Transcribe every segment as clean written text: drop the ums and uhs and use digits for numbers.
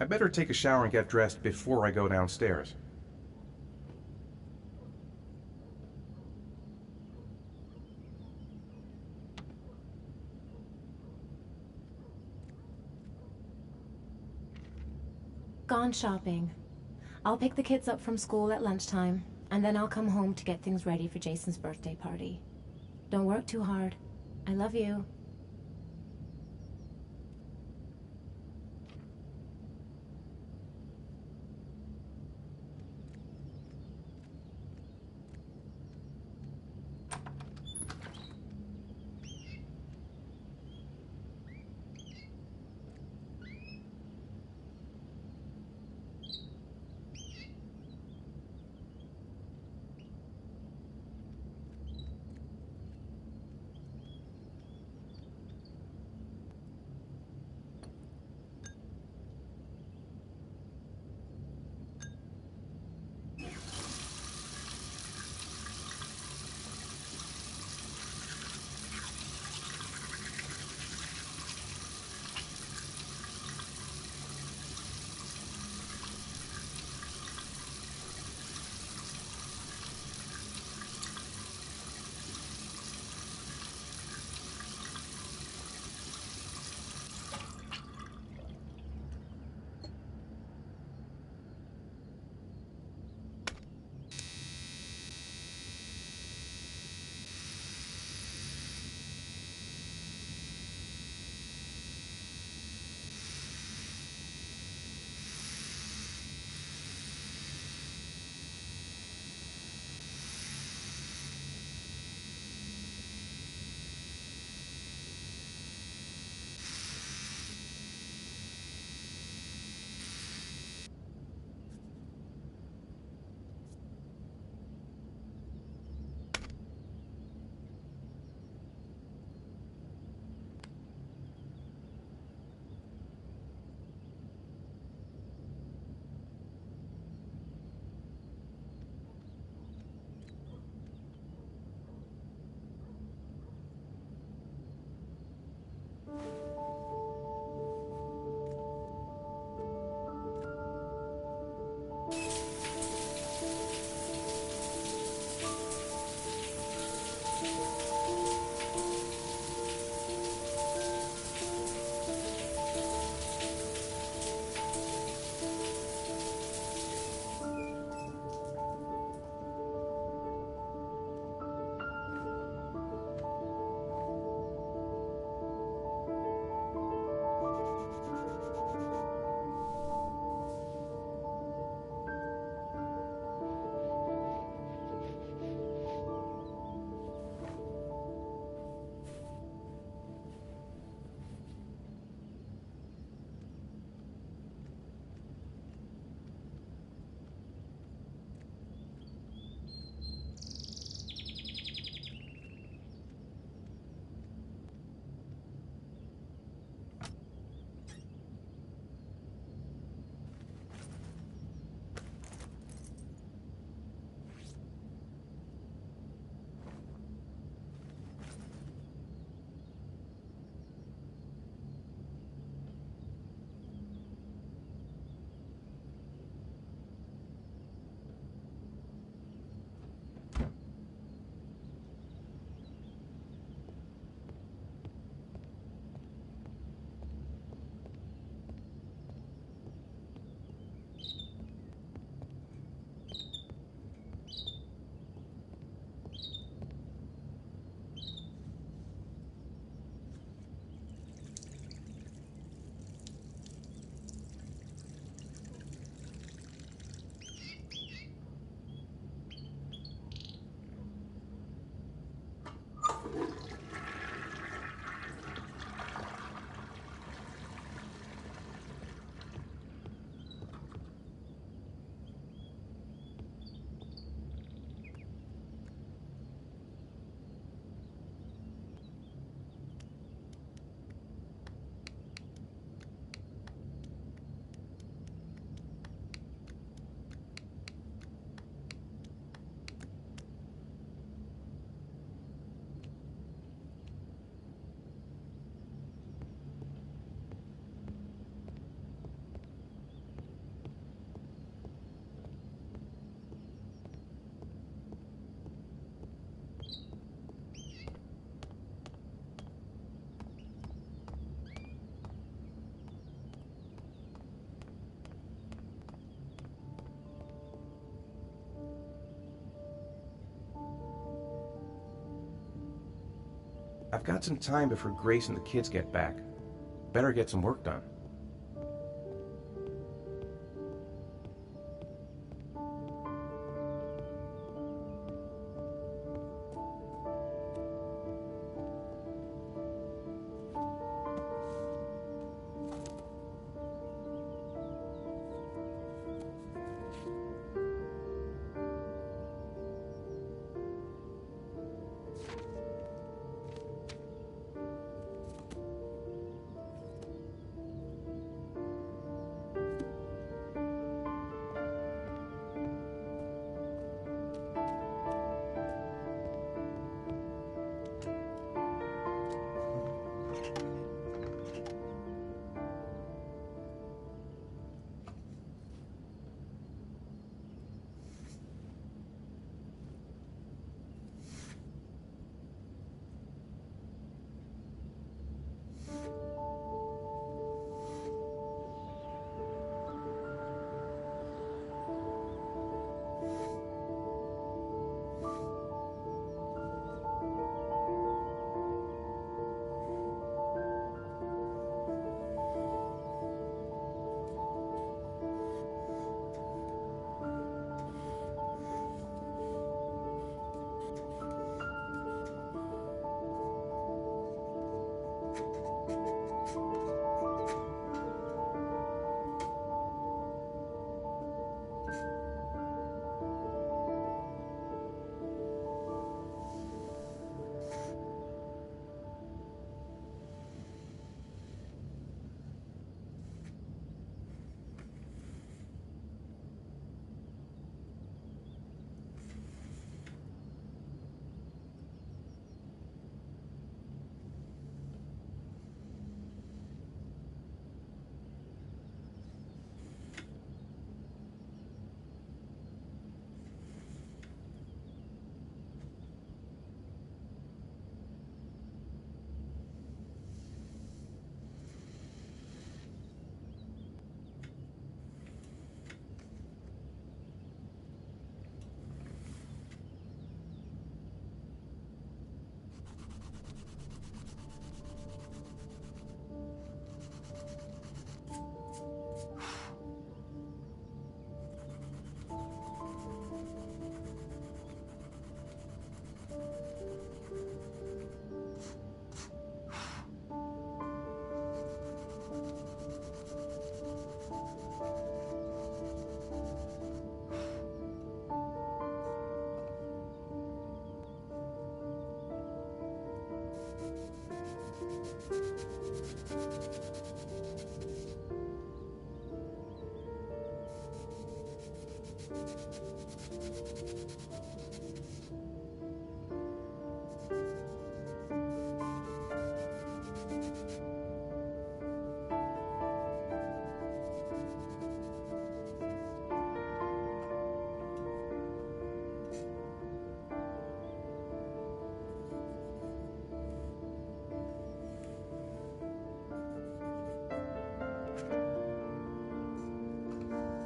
I better take a shower and get dressed before I go downstairs. Gone shopping. I'll pick the kids up from school at lunchtime, and then I'll come home to get things ready for Jason's birthday party. Don't work too hard. I love you. I've got some time before Grace and the kids get back. Better get some work done.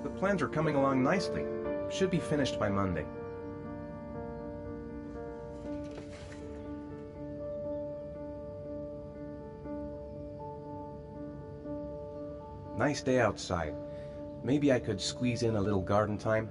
The plans are coming along nicely. Should be finished by Monday. Nice day outside. Maybe I could squeeze in a little garden time.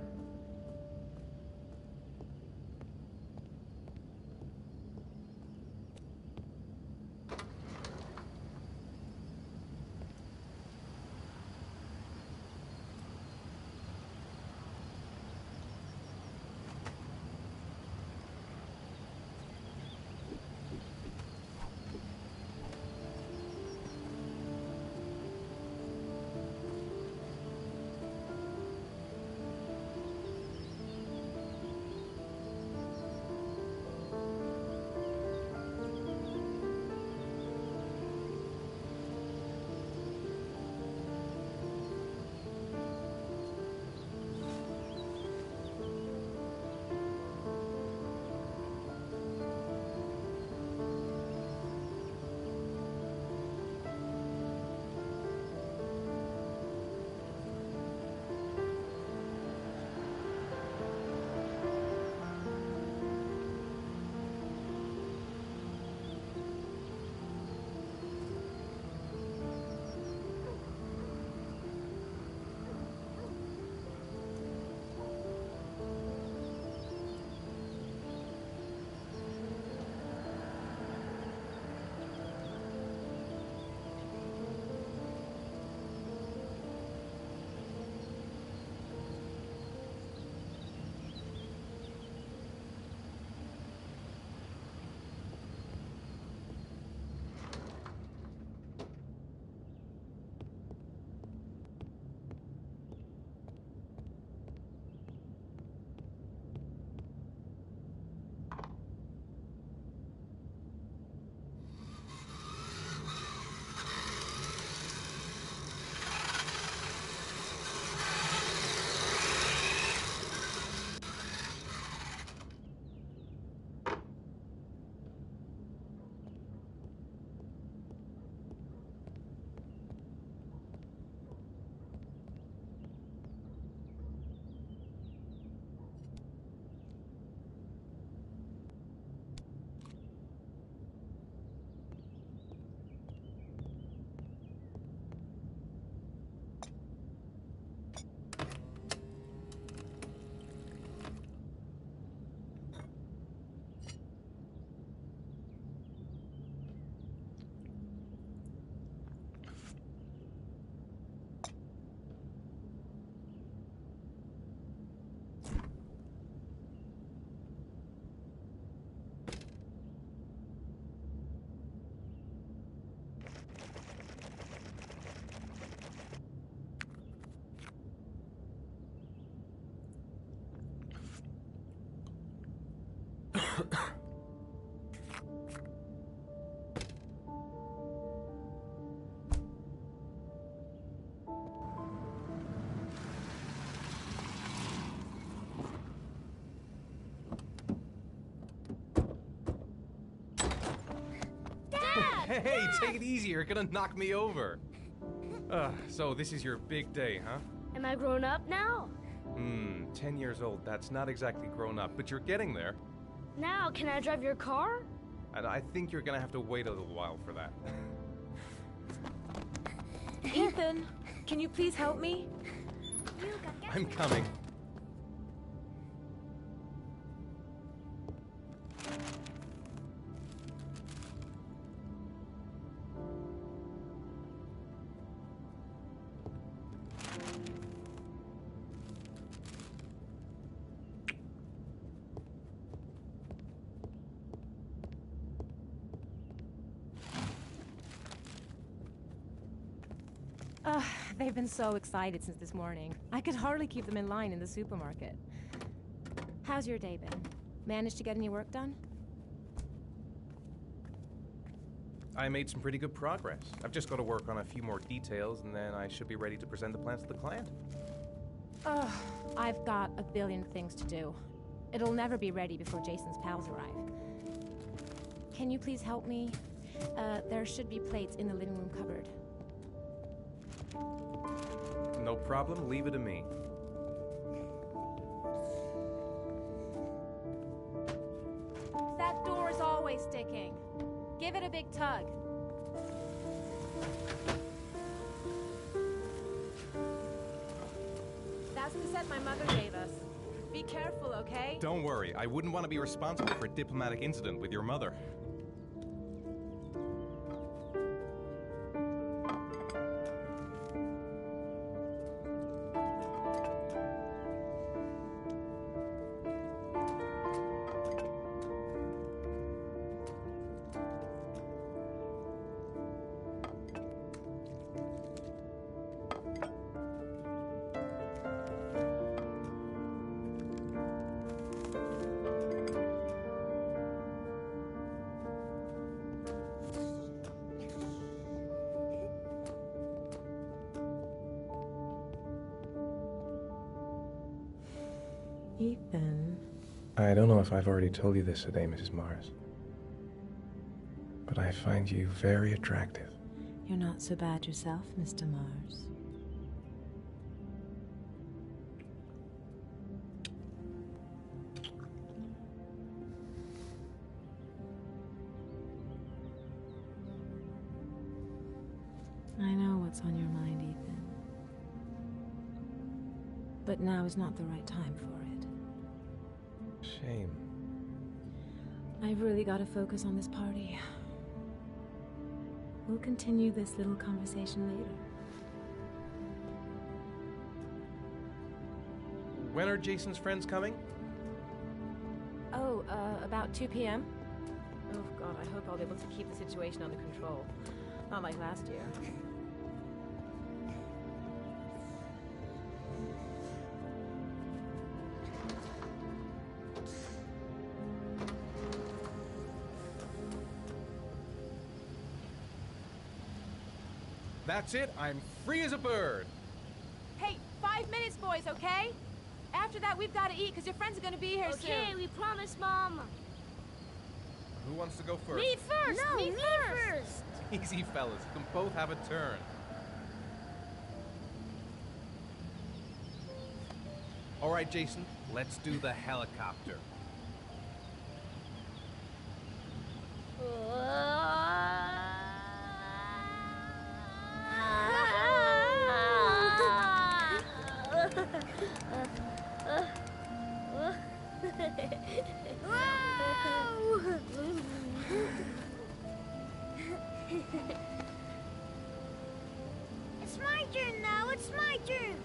Dad! Hey, take it easy. You're gonna knock me over. So this is your big day, huh? Am I grown up now? 10 years old. That's not exactly grown up, but you're getting there. Now, can I drive your car? And I think you're gonna have to wait a little while for that. Ethan, can you please help me? I'm coming. They've been so excited since this morning. I could hardly keep them in line in the supermarket. How's your day been? Managed to get any work done? I made some pretty good progress. I've just got to work on a few more details, and then I should be ready to present the plans to the client. I've got a billion things to do. It'll never be ready before Jason's pals arrive. Can you please help me? There should be plates in the living room cupboard. No problem. Leave it to me. That door is always sticking. Give it a big tug. That's the set my mother gave us. Be careful, okay? Don't worry. I wouldn't want to be responsible for a diplomatic incident with your mother. Ethan. I don't know if I've already told you this today, Mrs. Mars, but I find you very attractive. You're not so bad yourself, Mr. Mars. I know what's on your mind, Ethan. But now is not the right time for it. Shame. I've really got to focus on this party. We'll continue this little conversation later. When are Jason's friends coming? Oh, about 2 p.m.? Oh, God, I hope I'll be able to keep the situation under control. Not like last year. That's it. I'm free as a bird. Hey, 5 minutes, boys, okay? After that, we've got to eat, because your friends are going to be here soon. Okay, we promise, Mom. Who wants to go first? Me first! No, me first! Easy, fellas. You can both have a turn. All right, Jason. Let's do the helicopter. It's my turn now, it's my turn.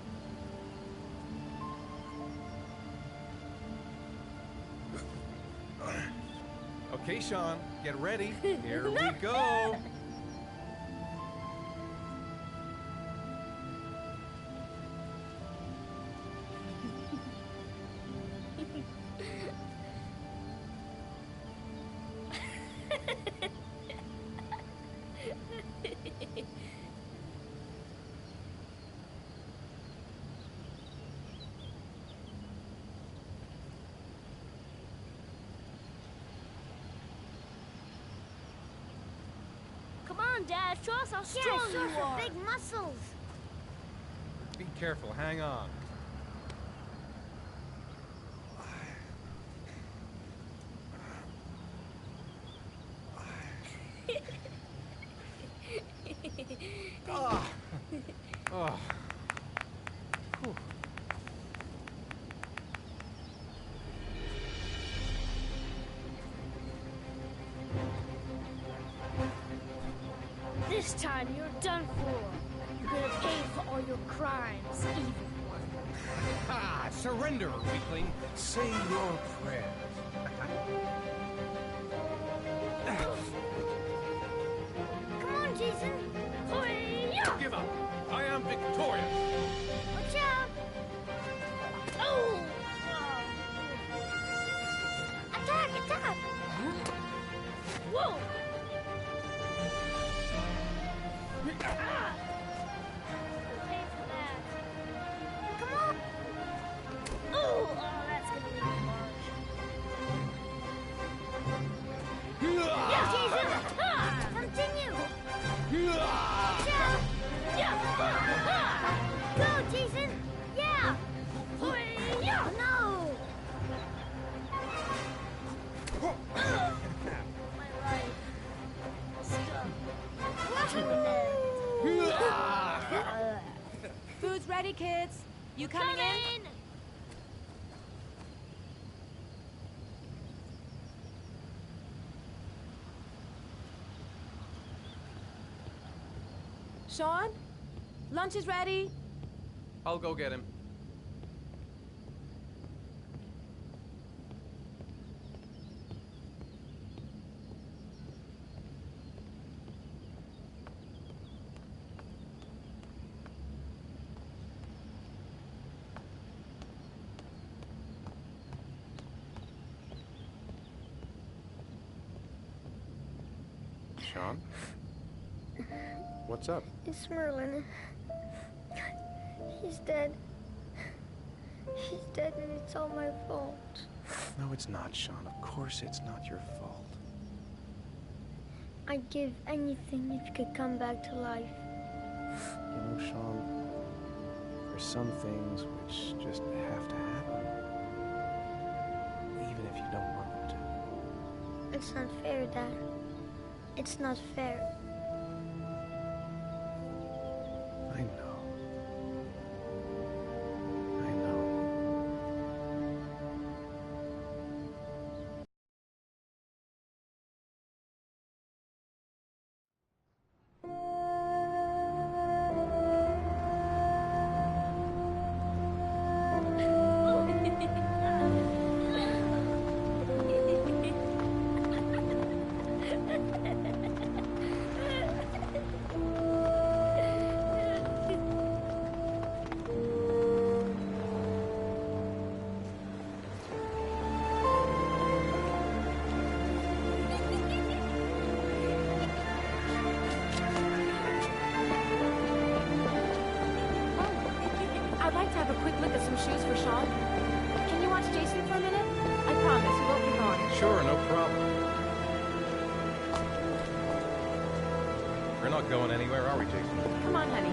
Okay, Sean, get ready. Here we go. Dad. Show us how strong you are. Big muscles. Be careful, hang on. Oh. Oh. Whew. This time you're done for. You're gonna pay for all your crimes, evil one. Ah, surrender, weakling. Say your prayers. Come on, Jason. Hoi-ya! Give up. I am victorious. Watch out! Oh! Attack! Attack! Whoa! Ah! We'll pay for that. Come on! Oh, that's gonna be large. Yeah, Jason! Ah! Continue! Watch out! Yeah! Go, Jason! Yeah! Hoi-ya! No! My life. Stop. Food's ready, kids. You coming in? Sean? Lunch is ready. I'll go get him. Sean? What's up? It's Merlin. He's dead. He's dead and it's all my fault. No, it's not, Sean. Of course it's not your fault. I'd give anything if you could come back to life. You know, Sean, there's some things which just have to happen. Even if you don't want them to. It's not fair, Dad. It's not fair. I know. I know. I'd like to have a quick look at some shoes for Sean. Can you watch Jason for a minute? I promise, we won't be gone. Sure, no problem. We're not going anywhere, are we, Jason? Come on, honey.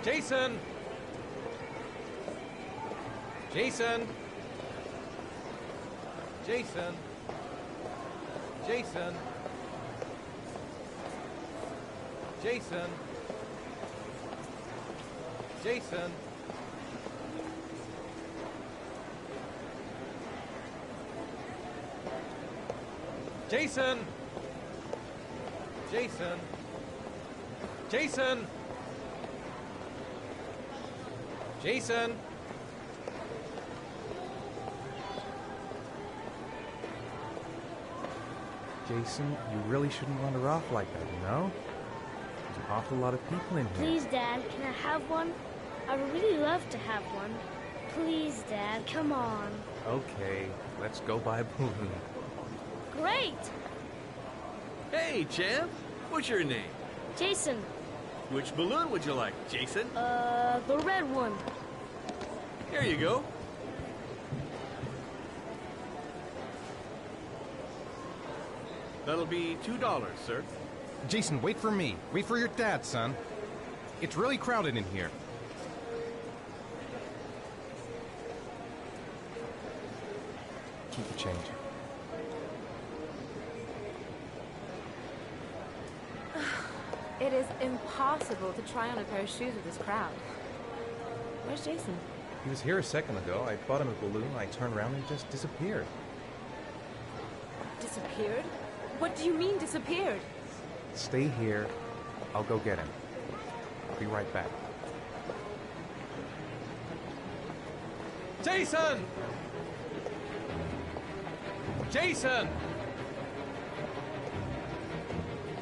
Jason! Jason! Jason! Jason! Jason! Jason! Jason! Jason! Jason! Jason! Jason, you really shouldn't wander off like that, you know? There's an awful lot of people in here. Please, Dad, can I have one? I would really love to have one. Please, Dad, come on. Okay, let's go buy a balloon. Great! Hey, champ. What's your name? Jason, Which balloon would you like, Jason? the red one. Here you go. That'll be $2, sir. Jason, wait for me. Wait for your dad, son. It's really crowded in here. Keep the change. It is impossible to try on a pair of shoes with this crowd. Where's Jason? He was here a second ago. I bought him a balloon. I turned around and he just disappeared. Disappeared? What do you mean disappeared? Stay here. I'll go get him. I'll be right back. Jason! Jason!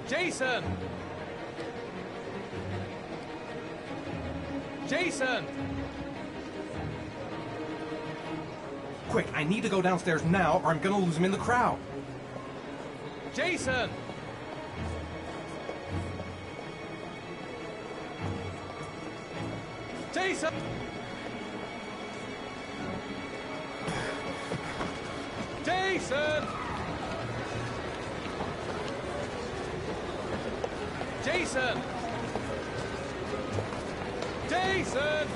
Jason! Jason! Quick, I need to go downstairs now or I'm gonna lose him in the crowd. Jason! Jason! Jason! Jason! Jason!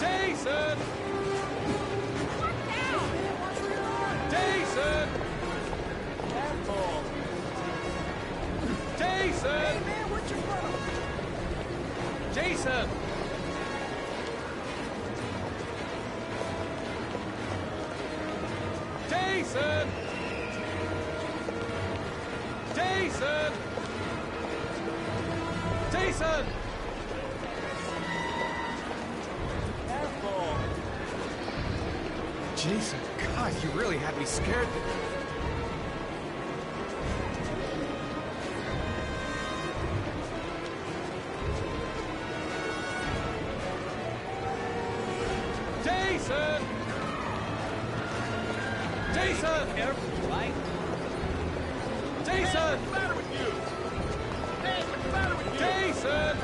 Jason! Jason! Careful. Jason! Hey, man, what's your problem? Jason! Jason! Jason! Jason! Careful. Jason, God, you really had me scared. Jason! Jason! Careful, right? Jason! What's the matter with you? Hey, what's the matter with you? Jason!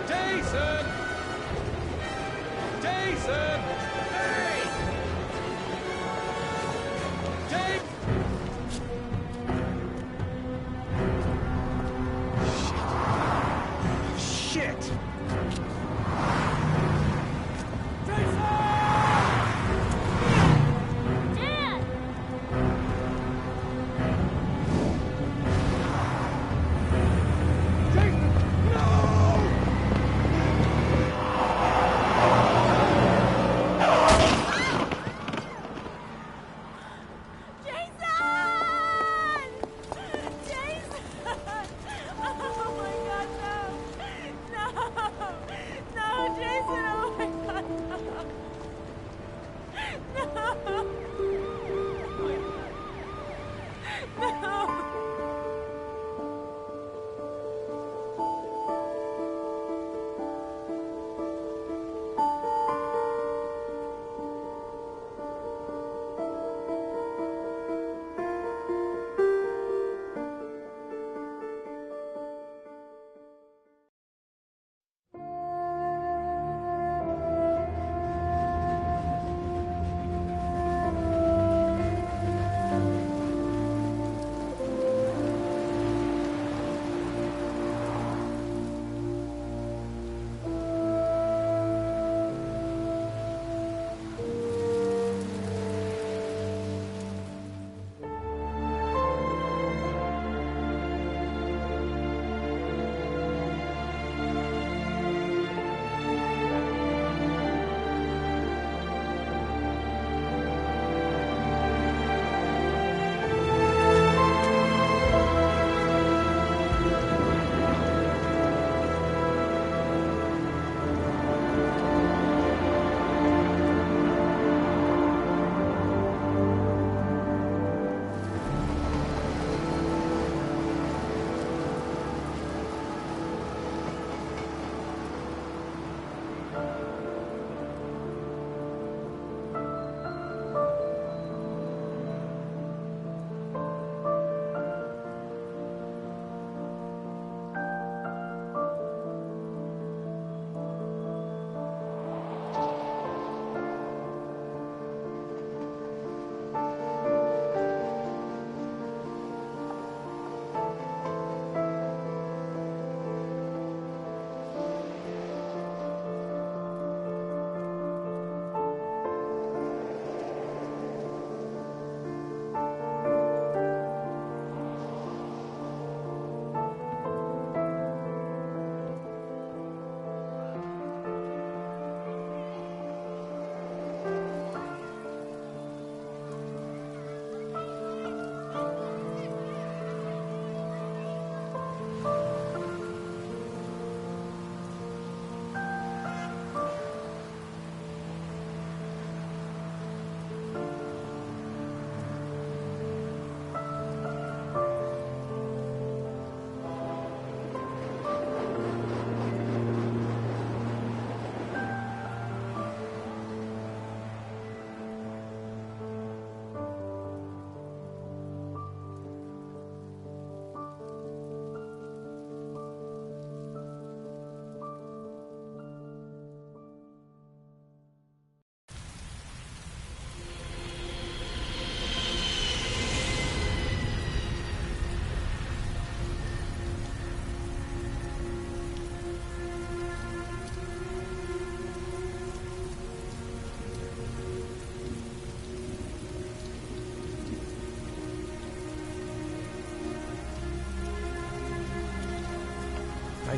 Jason! Jason! Hey! Shit! Shit! Dad! No!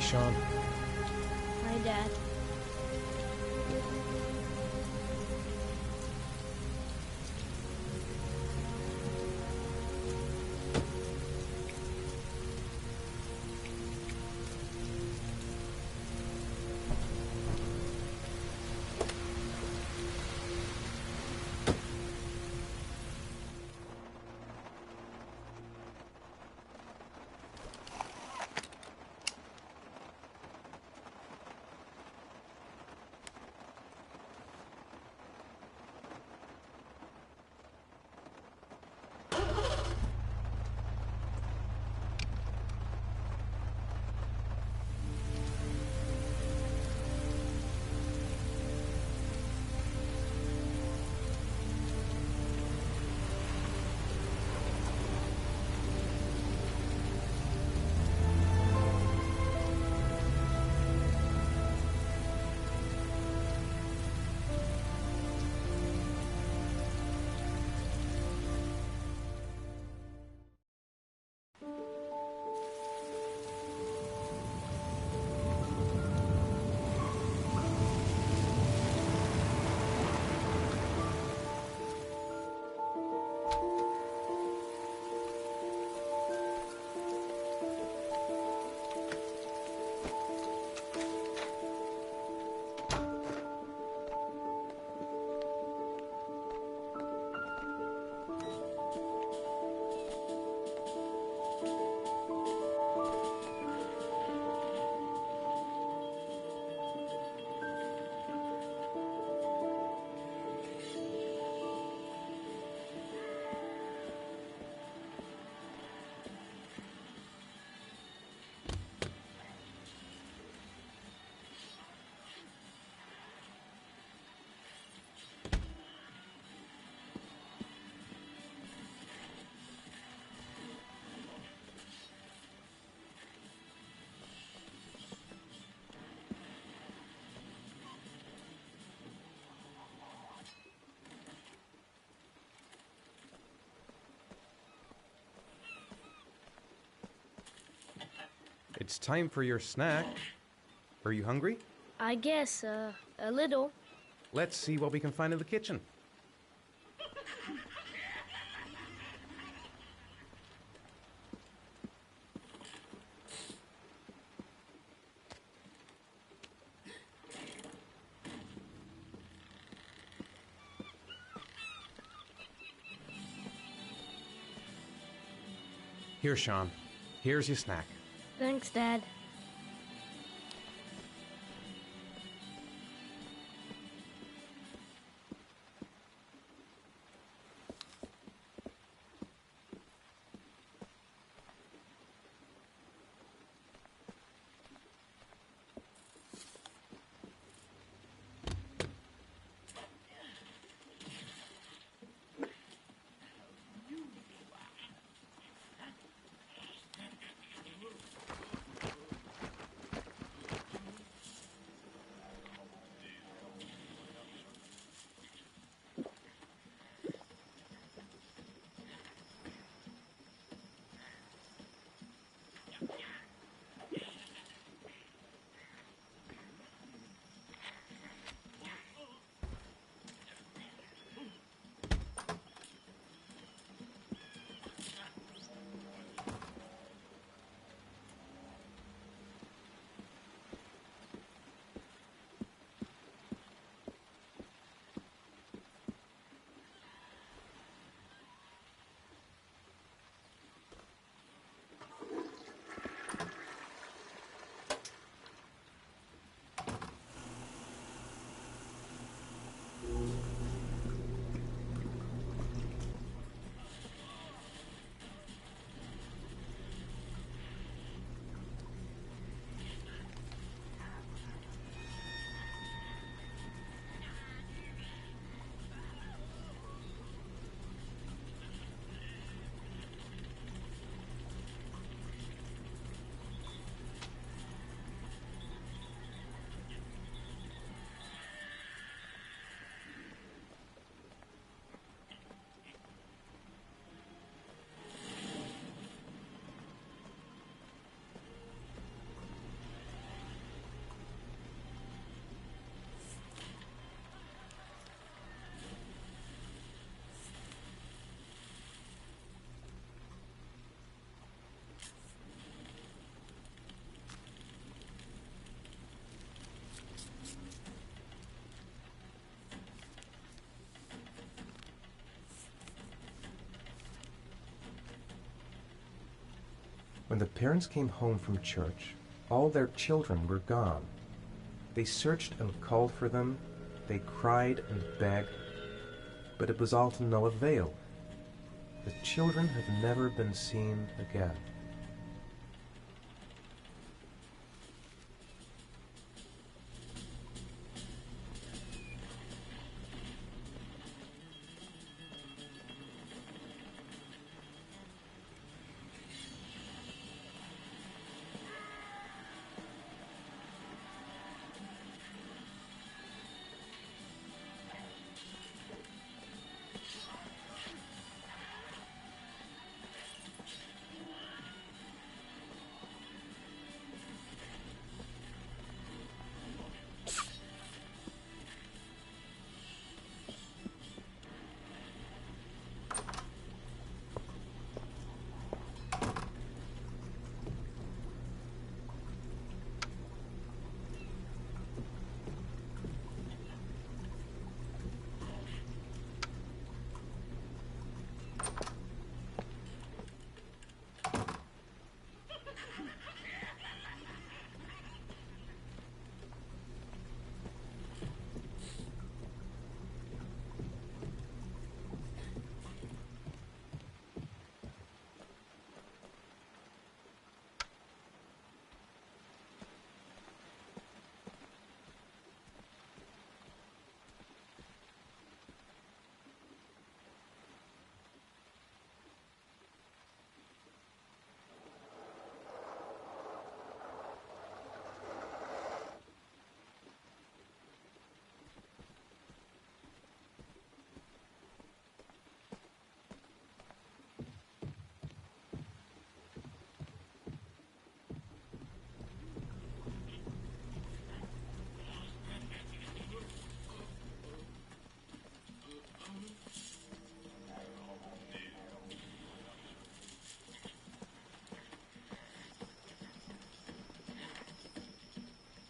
Sean. Hi, Dad. It's time for your snack. Are you hungry? I guess, a little. Let's see what we can find in the kitchen. Here, Sean. Here's your snack. Thanks, Dad. When the parents came home from church, all their children were gone. They searched and called for them. They cried and begged, but it was all to no avail. The children have never been seen again.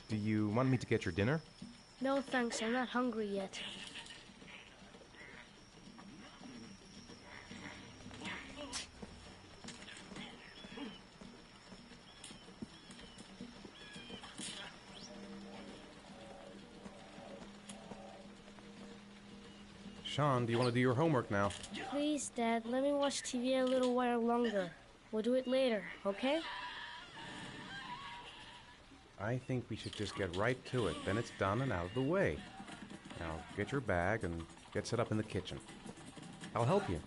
Do you want me to get your dinner? No thanks, I'm not hungry yet. Sean, do you want to do your homework now? Please, Dad, let me watch TV a little while longer. We'll do it later, okay? I think we should just get right to it. Then it's done and out of the way. Now, get your bag and get set up in the kitchen. I'll help you.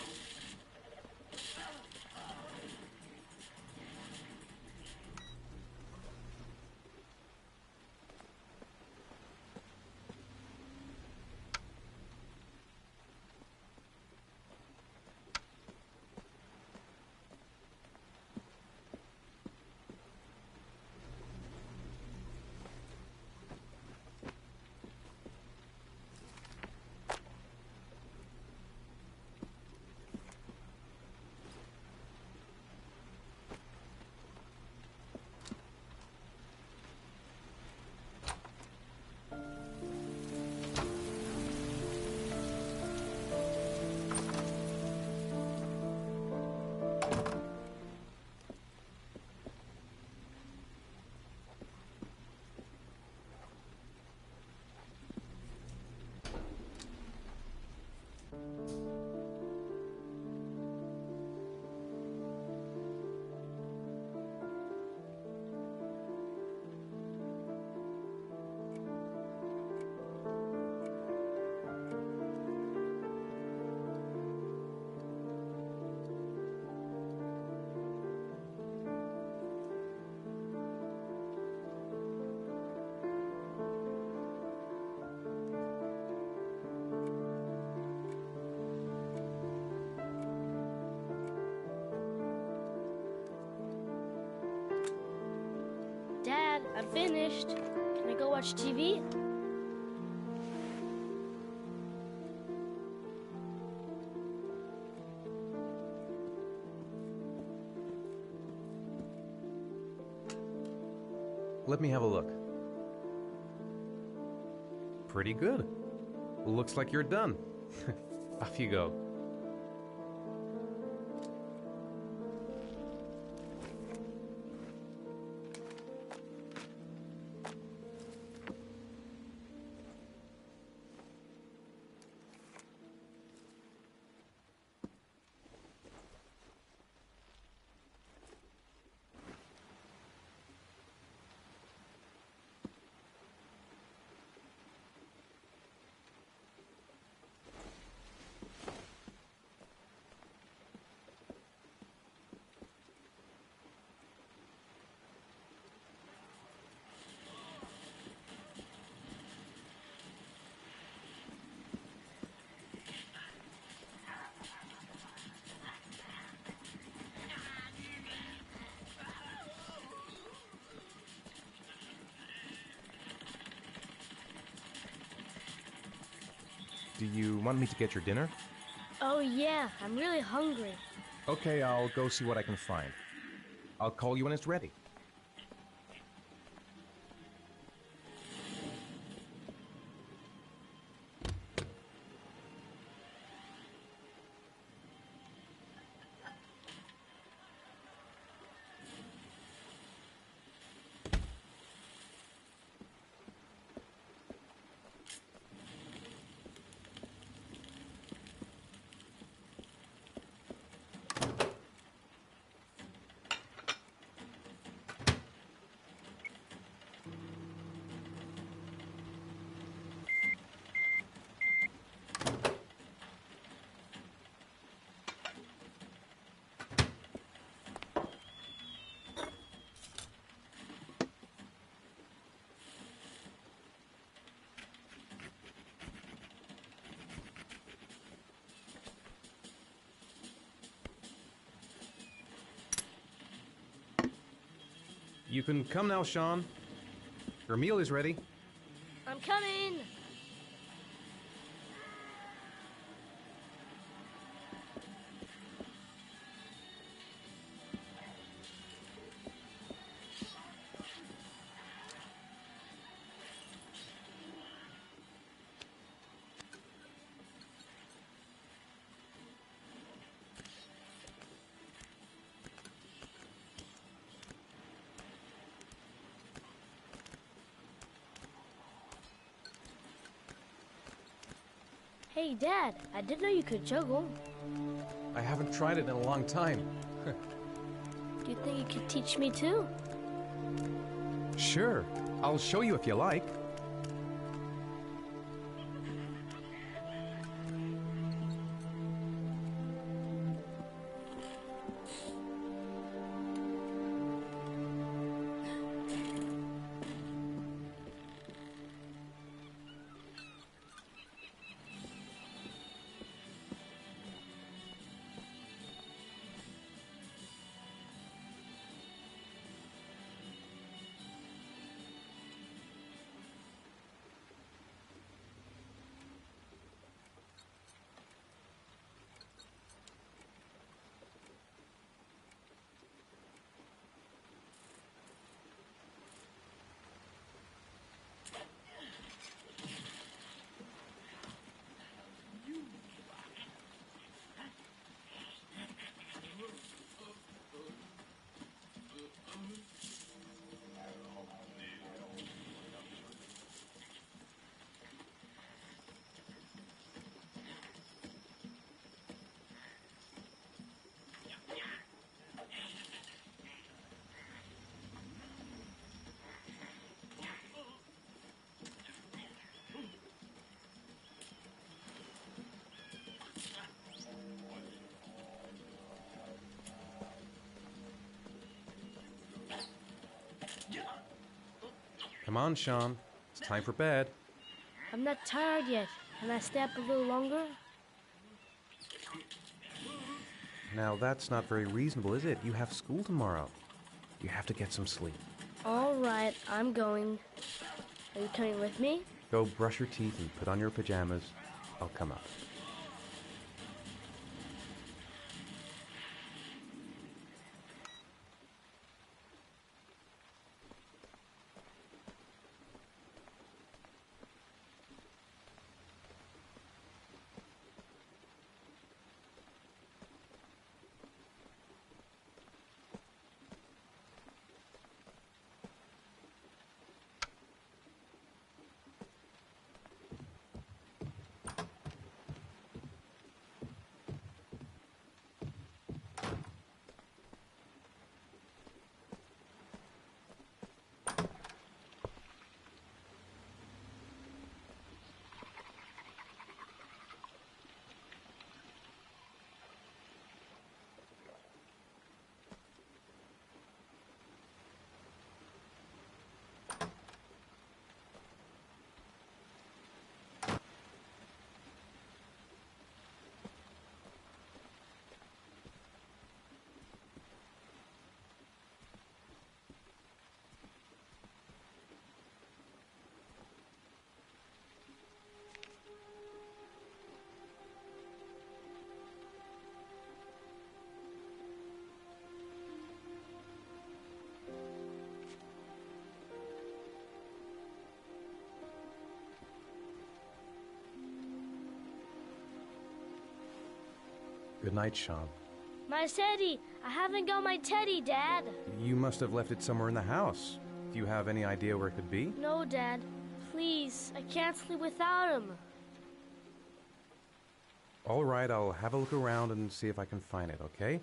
Dad, I'm finished. Can I go watch TV? Let me have a look. Pretty good. Looks like you're done. Off you go. Do you want me to get your dinner? Oh yeah, I'm really hungry. Okay, I'll go see what I can find. I'll call you when it's ready. You can come now, Sean. Your meal is ready. I'm coming! Hey, Dad, I didn't know you could juggle. I haven't tried it in a long time. Do you think you could teach me too? Sure. I'll show you if you like. Come on, Sean. It's time for bed. I'm not tired yet. Can I stay up a little longer? Now, that's not very reasonable, is it? You have school tomorrow. You have to get some sleep. All right, I'm going. Are you coming with me? Go brush your teeth and put on your pajamas. I'll come up. Good night, Sean. My teddy! I haven't got my teddy, Dad! You must have left it somewhere in the house. Do you have any idea where it could be? No, Dad. Please, I can't sleep without him. All right, I'll have a look around and see if I can find it, okay?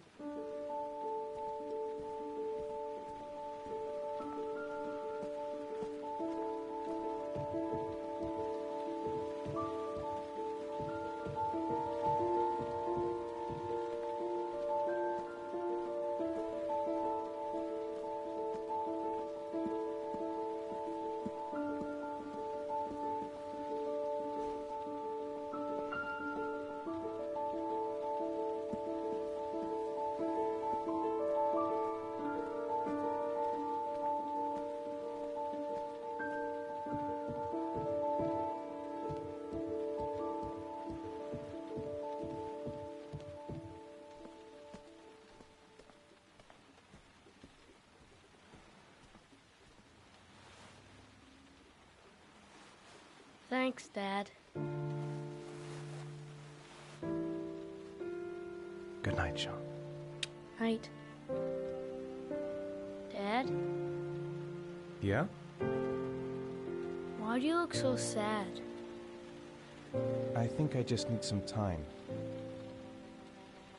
Thanks, Dad. Good night, Sean. Night. Dad, Yeah? why do you look so sad? I think I just need some time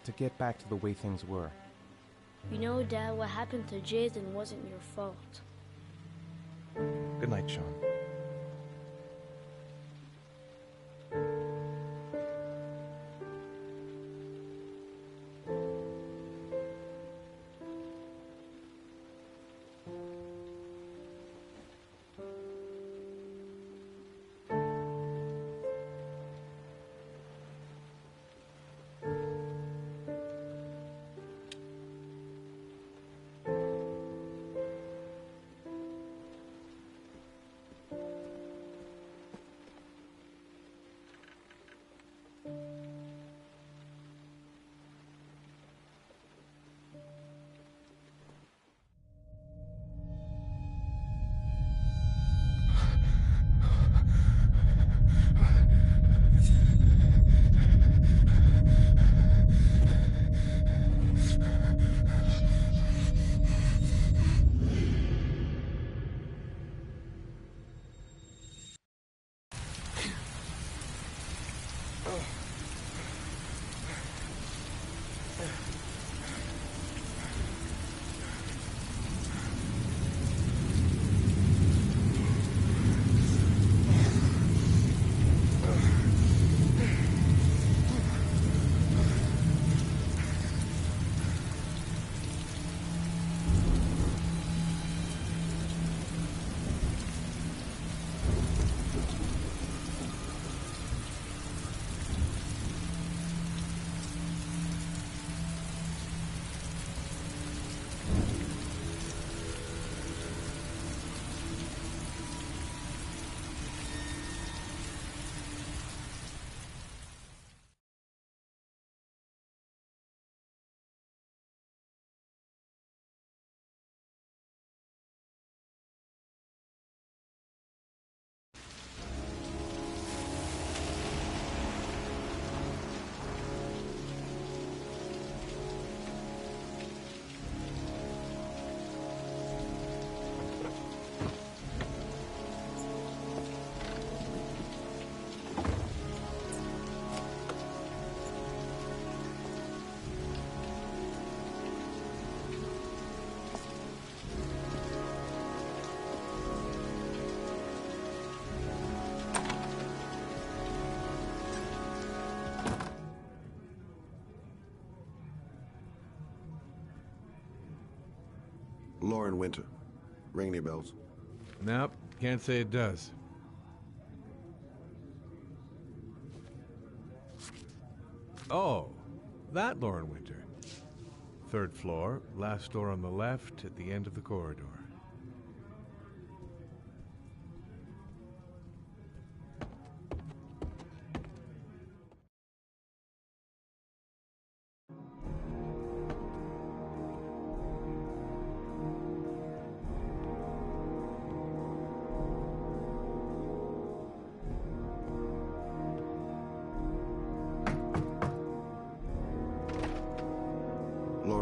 to get back to the way things were. You know, Dad, what happened to Jason wasn't your fault. Good night, Sean. Lauren Winter. Ring any bells? Nope, can't say it does. Oh, that Lauren Winter. Third floor, last door on the left at the end of the corridor.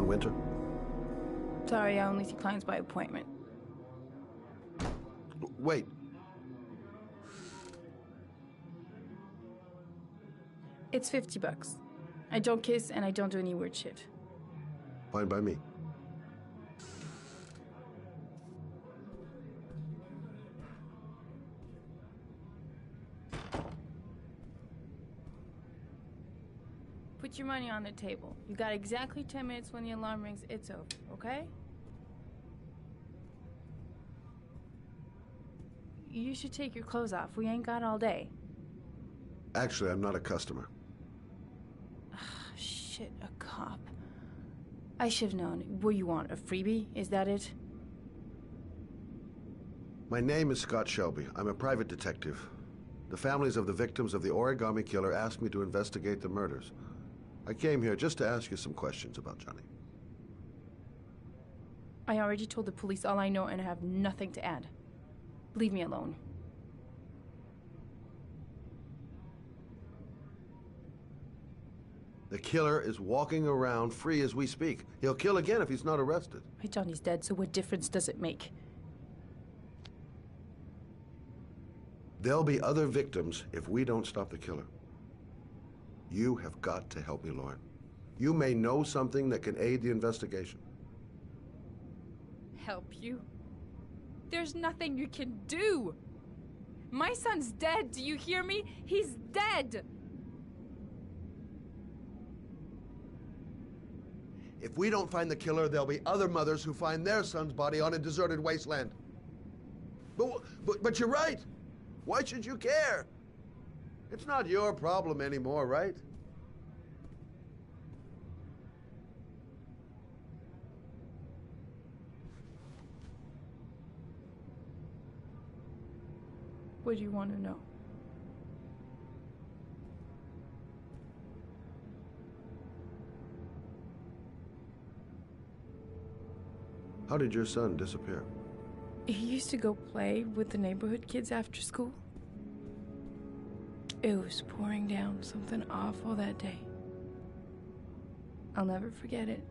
Lauren Winter? Sorry, I only see clients by appointment. Wait. It's $50. I don't kiss and I don't do any weird shit. Fine by me. Put your money on the table. You got exactly 10 minutes. When the alarm rings, it's over, okay? You should take your clothes off. We ain't got all day. Actually, I'm not a customer. Shit, a cop. I should have known. What do you want, a freebie? Is that it? My name is Scott Shelby. I'm a private detective. The families of the victims of the origami killer asked me to investigate the murders. I came here just to ask you some questions about Johnny. I already told the police all I know and I have nothing to add. Leave me alone. The killer is walking around free as we speak. He'll kill again if he's not arrested. My Johnny's dead, so what difference does it make? There'll be other victims if we don't stop the killer. You have got to help me, Lauren. You may know something that can aid the investigation. Help you? There's nothing you can do. My son's dead, do you hear me? He's dead! If we don't find the killer, there'll be other mothers who find their son's body on a deserted wasteland. But you're right. Why should you care? It's not your problem anymore, right? What do you want to know? How did your son disappear? He used to go play with the neighborhood kids after school. It was pouring down something awful that day. I'll never forget it.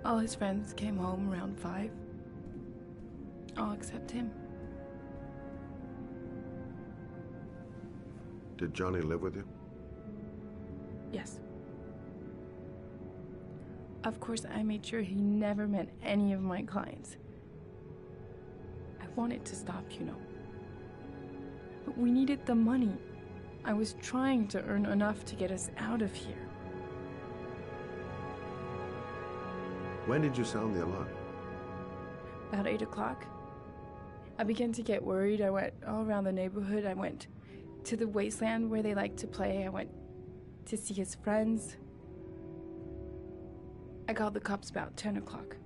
All his friends came home around 5. All except him. Did Johnny live with you? Yes. Of course, I made sure he never met any of my clients. I wanted to stop, you know. But we needed the money. I was trying to earn enough to get us out of here. When did you sound the alarm? About 8 o'clock. I began to get worried. I went all around the neighborhood. I went to the wasteland where they like to play. I went to see his friends. I called the cops about 10 o'clock.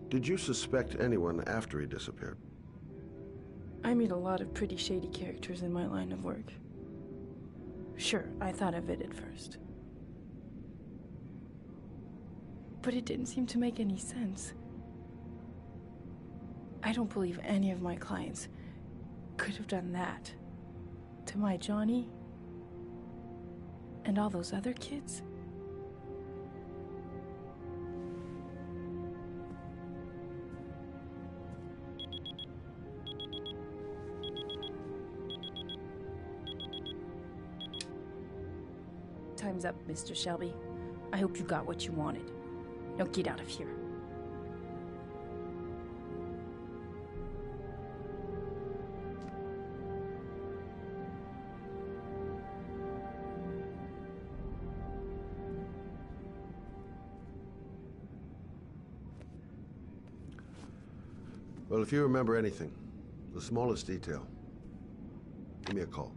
Did you suspect anyone after he disappeared? I meet a lot of pretty shady characters in my line of work. Sure, I thought of it at first. But it didn't seem to make any sense. I don't believe any of my clients could have done that to my Johnny and all those other kids. Time's up, Mr. Shelby. I hope you got what you wanted. Now get out of here. Well, if you remember anything, the smallest detail, give me a call.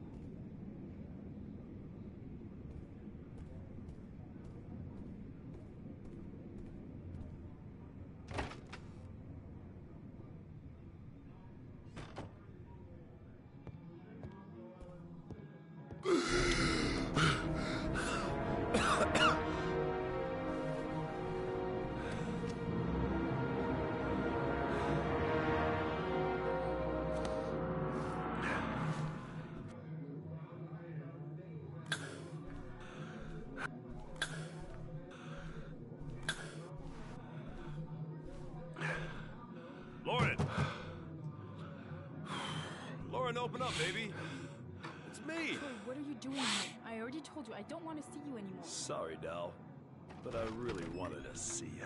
and open up, baby. It's me. Troy, what are you doing here? I already told you I don't want to see you anymore. Sorry, Dal, but I really wanted to see ya.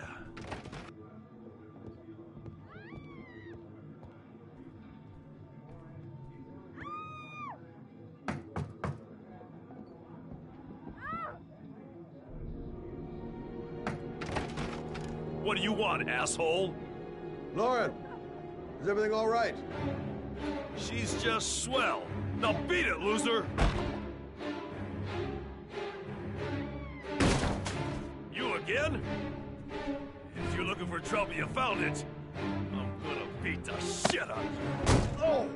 What do you want, asshole? Lauren, is everything all right? She's just swell. Now beat it, loser! You again? If you're looking for trouble, you found it. I'm gonna beat the shit out of you. Oh!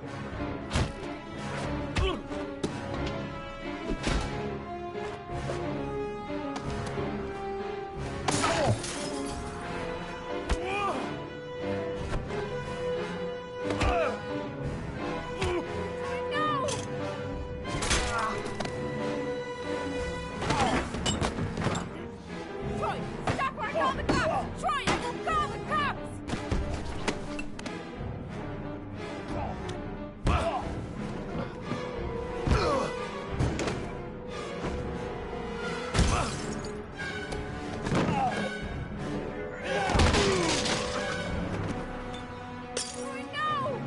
Troy, stop or I call the cops! Troy, I will call the cops! Troy, no!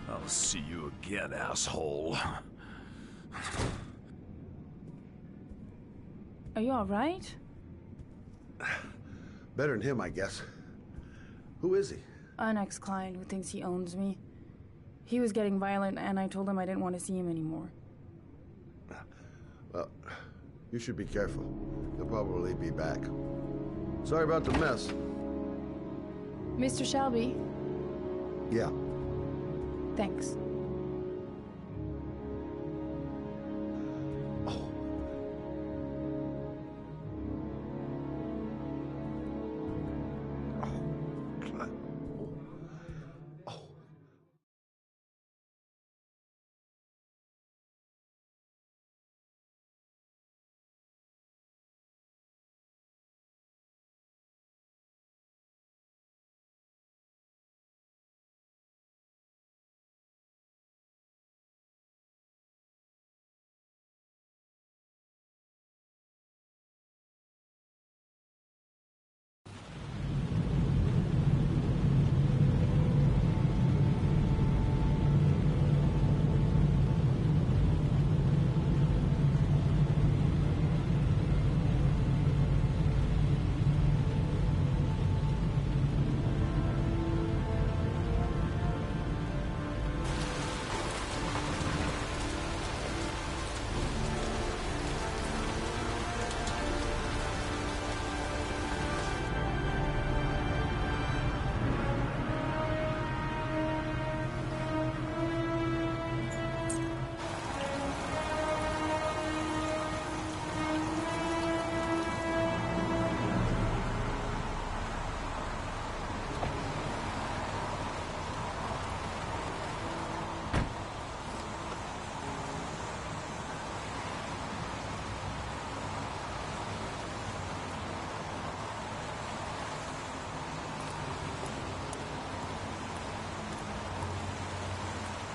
I'll see you again, asshole. Are you alright? Better than him, I guess. Who is he? An ex-client who thinks he owns me. He was getting violent, and I told him I didn't want to see him anymore. Well, you should be careful. He'll probably be back. Sorry about the mess. Mr. Shelby, Yeah. thanks. God. Oh.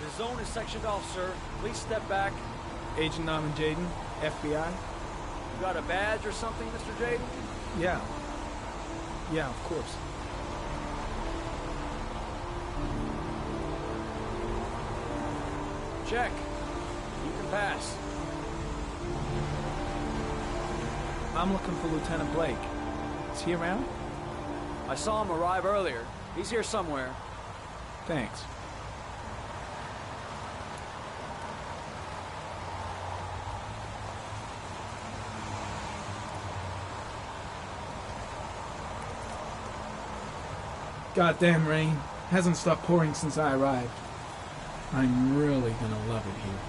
The zone is sectioned off, sir. Please step back. Agent Norman Jaden, FBI? You got a badge or something, Mr. Jaden? Yeah. Yeah, of course. Check. You can pass. I'm looking for Lieutenant Blake. Is he around? I saw him arrive earlier. He's here somewhere. Thanks. Goddamn rain. Hasn't stopped pouring since I arrived. I'm really gonna love it here.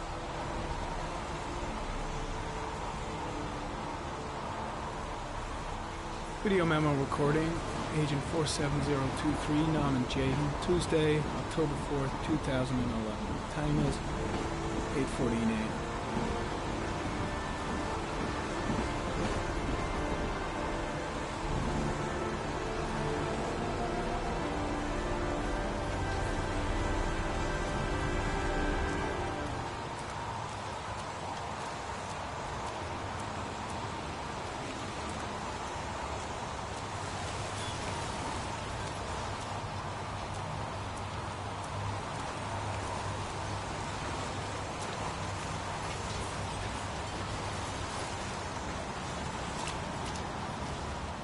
Video memo recording, Agent 47023, Norman Jaden, Tuesday, October 4th, 2011. Time is 8:14 a.m.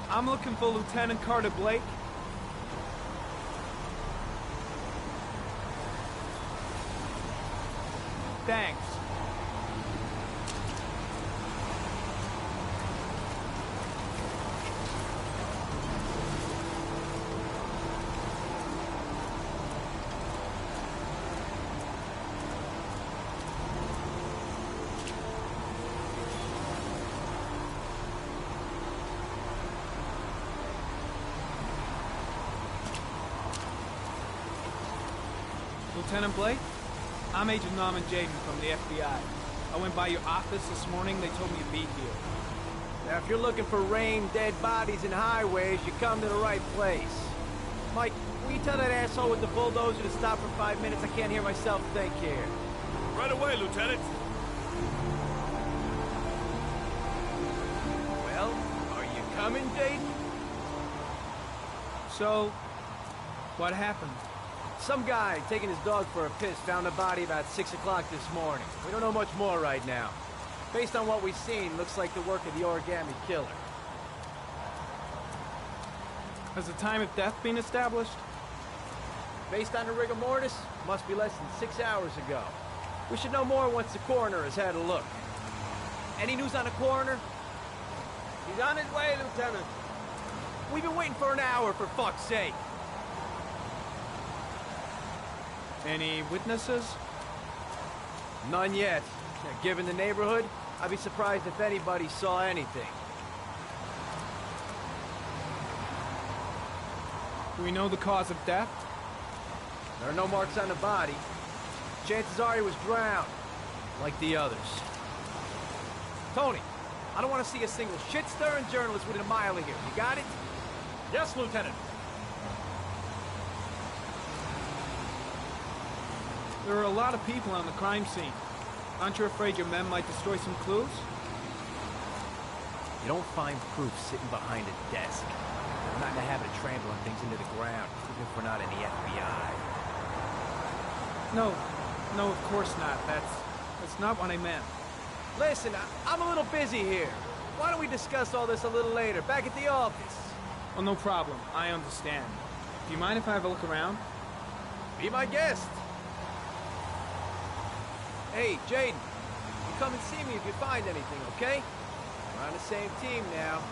I'm looking for Lieutenant Carter Blake. Thanks. Lieutenant Blake? I'm Agent Norman Jaden from the FBI. I went by your office this morning. They told me to be here. Now, if you're looking for rain, dead bodies, and highways, you come to the right place. Mike, will you tell that asshole with the bulldozer to stop for 5 minutes? I can't hear myself think here. Right away, Lieutenant. Well, are you coming, Jaden? So, what happened? Some guy taking his dog for a piss found a body about 6 o'clock this morning. We don't know much more right now. Based on what we've seen, looks like the work of the origami killer. Has the time of death been established? Based on the rigor mortis, must be less than 6 hours ago. We should know more once the coroner has had a look. Any news on the coroner? He's on his way, Lieutenant. We've been waiting for an hour, for fuck's sake. Any witnesses? None yet. Given the neighborhood, I'd be surprised if anybody saw anything. Do we know the cause of death? There are no marks on the body. Chances are he was drowned, like the others. Tony, I don't want to see a single shit-stirring journalist within a mile of here. You got it? Yes, Lieutenant. There are a lot of people on the crime scene. Aren't you afraid your men might destroy some clues? You don't find proof sitting behind a desk. I'm not in the habit of trampling things into the ground, even if we're not in the FBI. No, of course not. That's not what I meant. Listen, I'm a little busy here. Why don't we discuss all this a little later, back at the office? Oh, no problem. I understand. Do you mind if I have a look around? Be my guest. Hey, Jaden, you come and see me if you find anything, okay? We're on the same team now.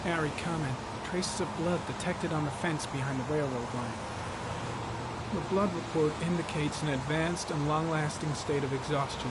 Harry, comment. Traces of blood detected on the fence behind the railroad line. The blood report indicates an advanced and long-lasting state of exhaustion.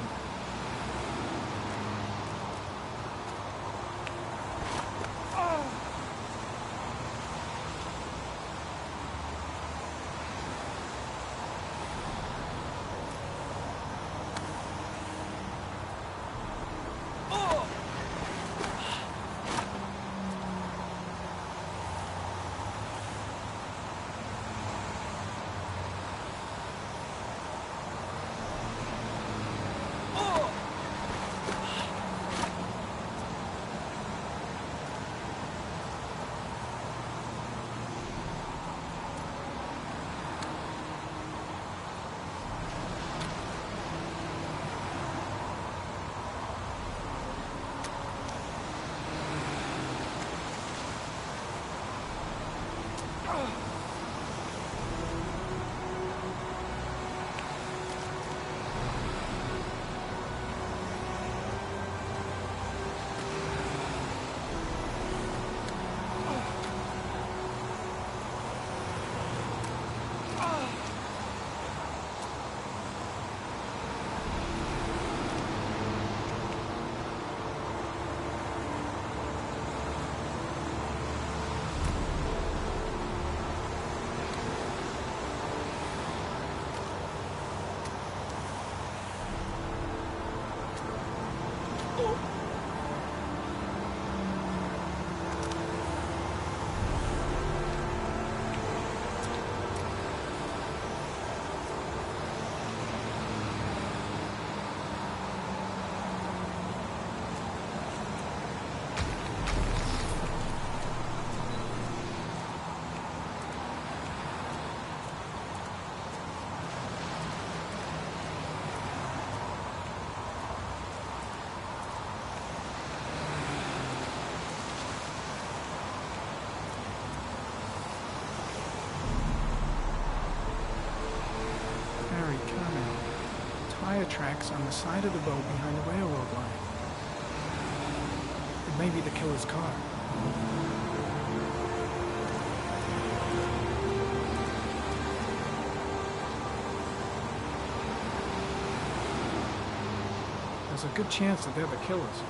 tire tracks on the side of the road behind the railroad line. It may be the killer's car. There's a good chance that they're the killers.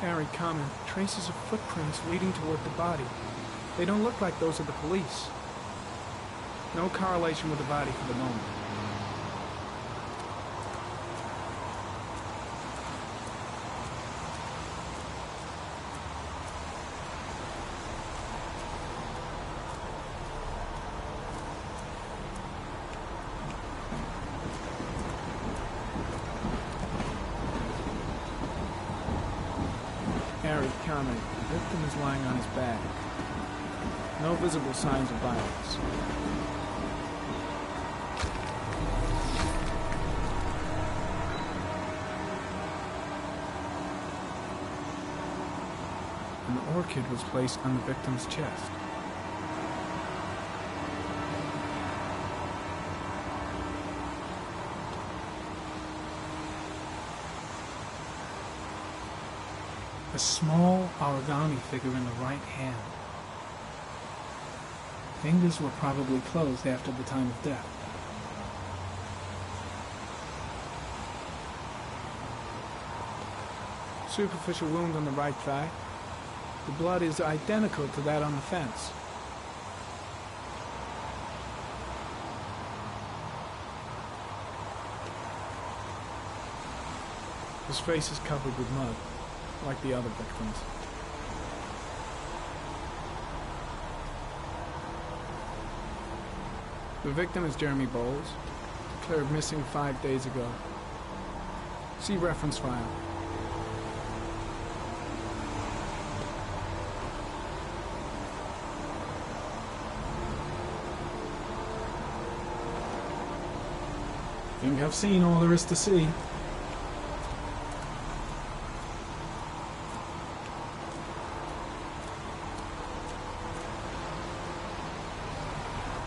Harry comment traces of footprints leading toward the body. They don't look like those of the police. No correlation with the body for the moment. Harry comment, the victim is lying on his back. No visible signs of violence. An orchid was placed on the victim's chest. A small origami figure in the right hand. Fingers were probably closed after the time of death. Superficial wound on the right thigh. The blood is identical to that on the fence. His face is covered with mud, like the other victims. The victim is Jeremy Bowles, declared missing 5 days ago. See reference file. Think I've seen all there is to see.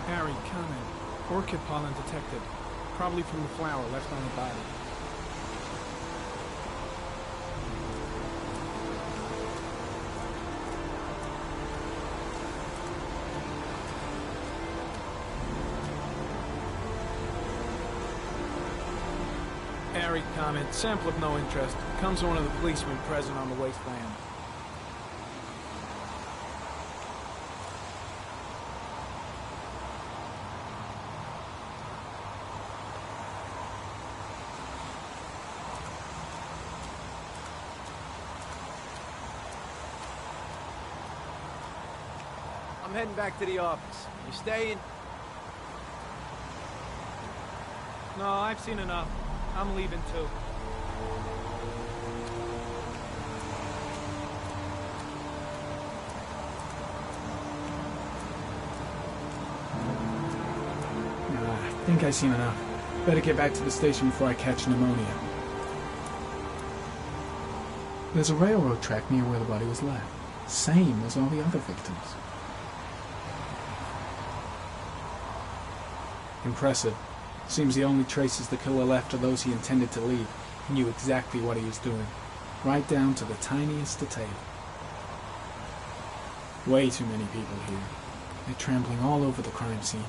Harry, comment. Orchid pollen detected. Probably from the flower left on the body. Harry, comment. Sample of no interest. Comes from one of the policemen present on the wasteland. I'm heading back to the office. You staying? No, I've seen enough. I'm leaving too. I think I've seen enough. Better get back to the station before I catch pneumonia. There's a railroad track near where the body was left. Same as all the other victims. Impressive. Seems the only traces the killer left are those he intended to leave. He knew exactly what he was doing. Right down to the tiniest detail. Way too many people here. They're trampling all over the crime scene.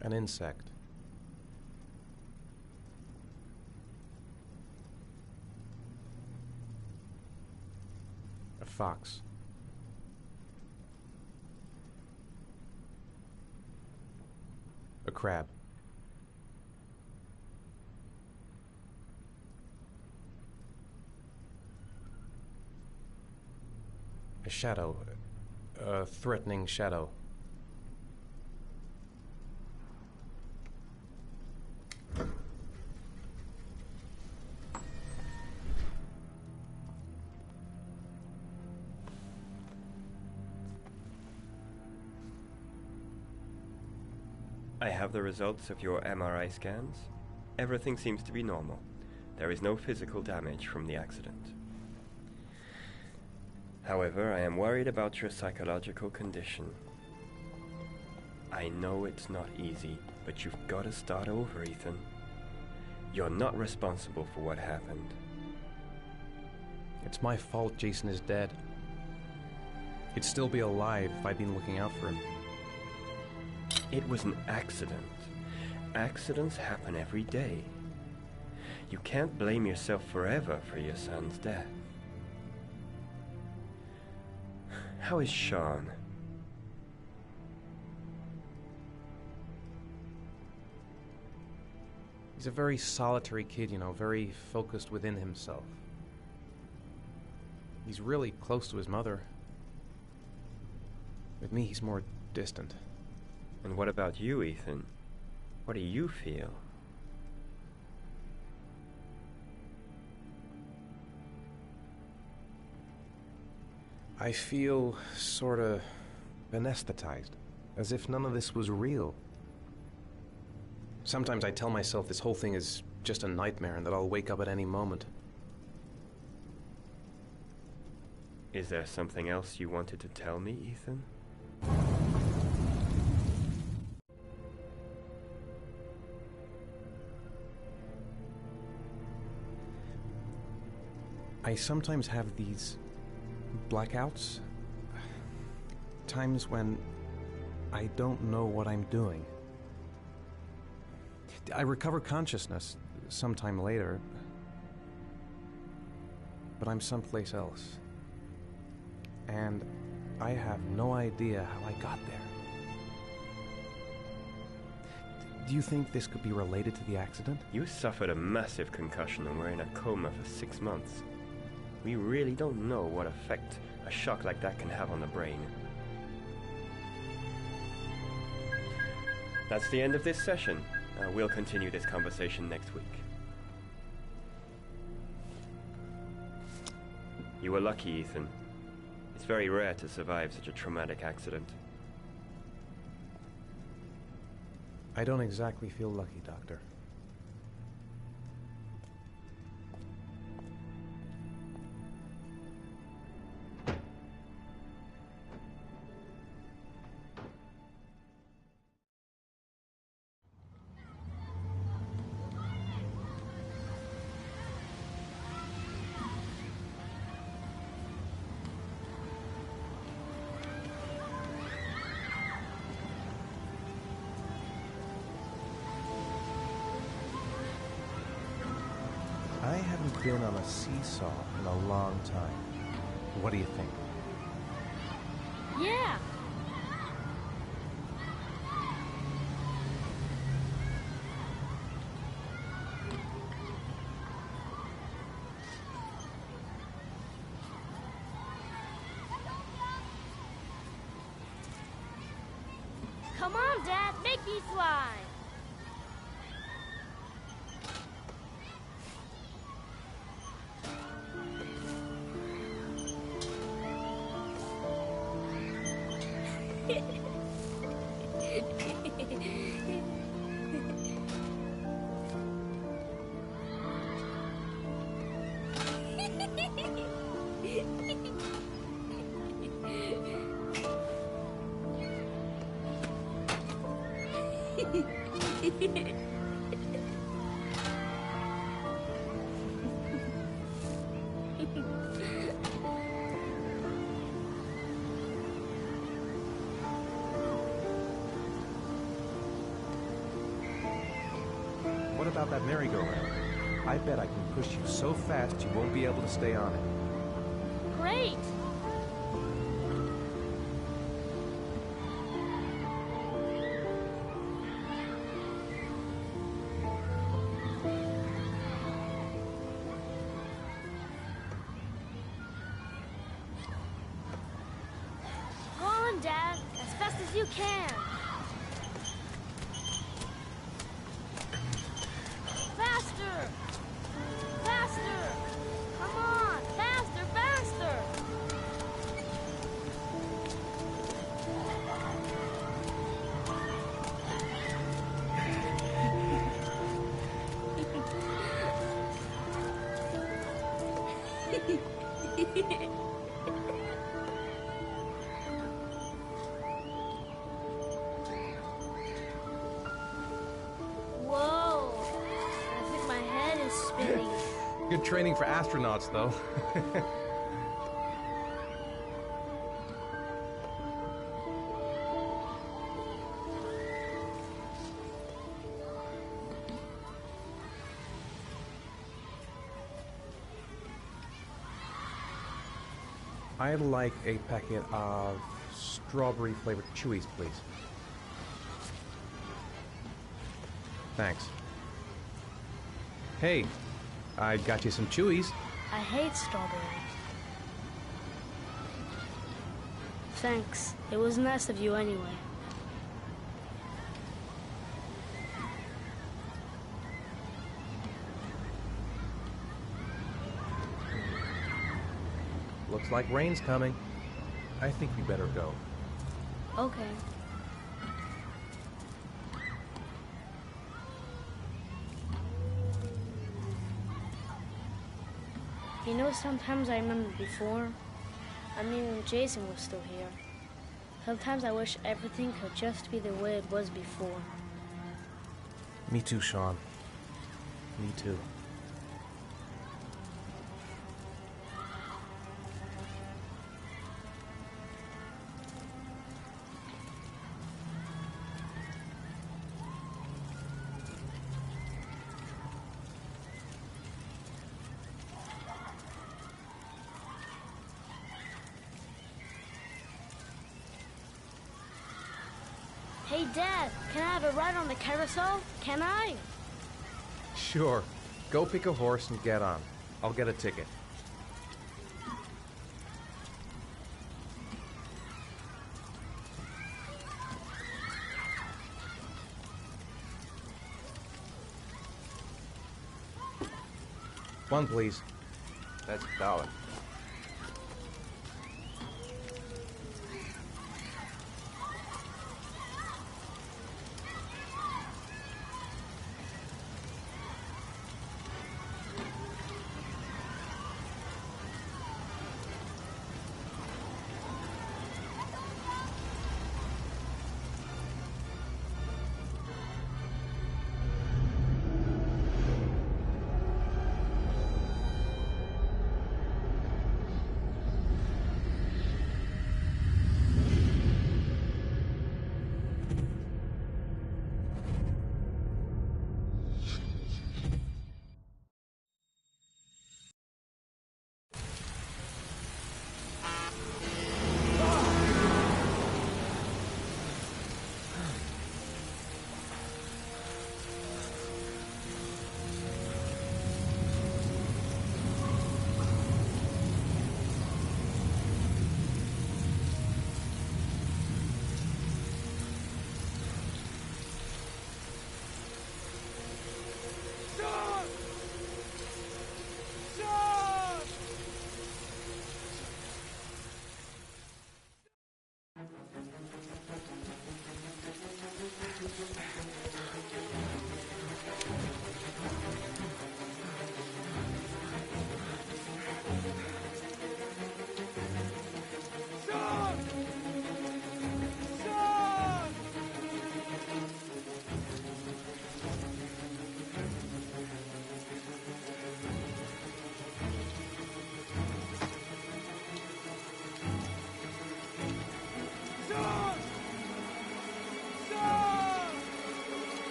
An insect. A fox. A crab. A shadow. A threatening shadow. I have the results of your MRI scans. Everything seems to be normal. There is no physical damage from the accident. However, I am worried about your psychological condition. I know it's not easy, but you've got to start over, Ethan. You're not responsible for what happened. It's my fault Jason is dead. He'd still be alive if I'd been looking out for him. It was an accident. Accidents happen every day. You can't blame yourself forever for your son's death. How is Sean? He's a very solitary kid, you know, very focused within himself. He's really close to his mother. With me, he's more distant. And what about you, Ethan? What do you feel? I feel sort of anesthetized, as if none of this was real. Sometimes I tell myself this whole thing is just a nightmare and that I'll wake up at any moment. Is there something else you wanted to tell me, Ethan? I sometimes have these blackouts. Times when I don't know what I'm doing. I recover consciousness sometime later, but I'm someplace else. And I have no idea how I got there. Do you think this could be related to the accident? You suffered a massive concussion and were in a coma for 6 months. We really don't know what effect a shock like that can have on the brain. That's the end of this session. We'll continue this conversation next week. You were lucky, Ethan. It's very rare to survive such a traumatic accident. I don't exactly feel lucky, Doctor. I haven't been on a seesaw in a long time. What do you think? Yeah. Come on, Dad, make me fly. about that merry-go-round. I bet I can push you so fast you won't be able to stay on it. Great! Go on, Dad, as fast as you can. Faster! Faster! Come on! Faster, faster! Whoa! I think my head is spinning. Good training for astronauts, though. I'd like a packet of strawberry-flavored Chewies, please. Thanks. Hey, I got you some Chewies. I hate strawberries. Thanks. It was nice of you anyway. Looks like rain's coming. I think we better go. Okay. You know, sometimes I remember before. I mean, when Jason was still here. Sometimes I wish everything could just be the way it was before. Me too, Sean. Me too. Hey, Dad, can I have a ride on the carousel? Can I? Sure. Go pick a horse and get on. I'll get a ticket. One, please. That's $1.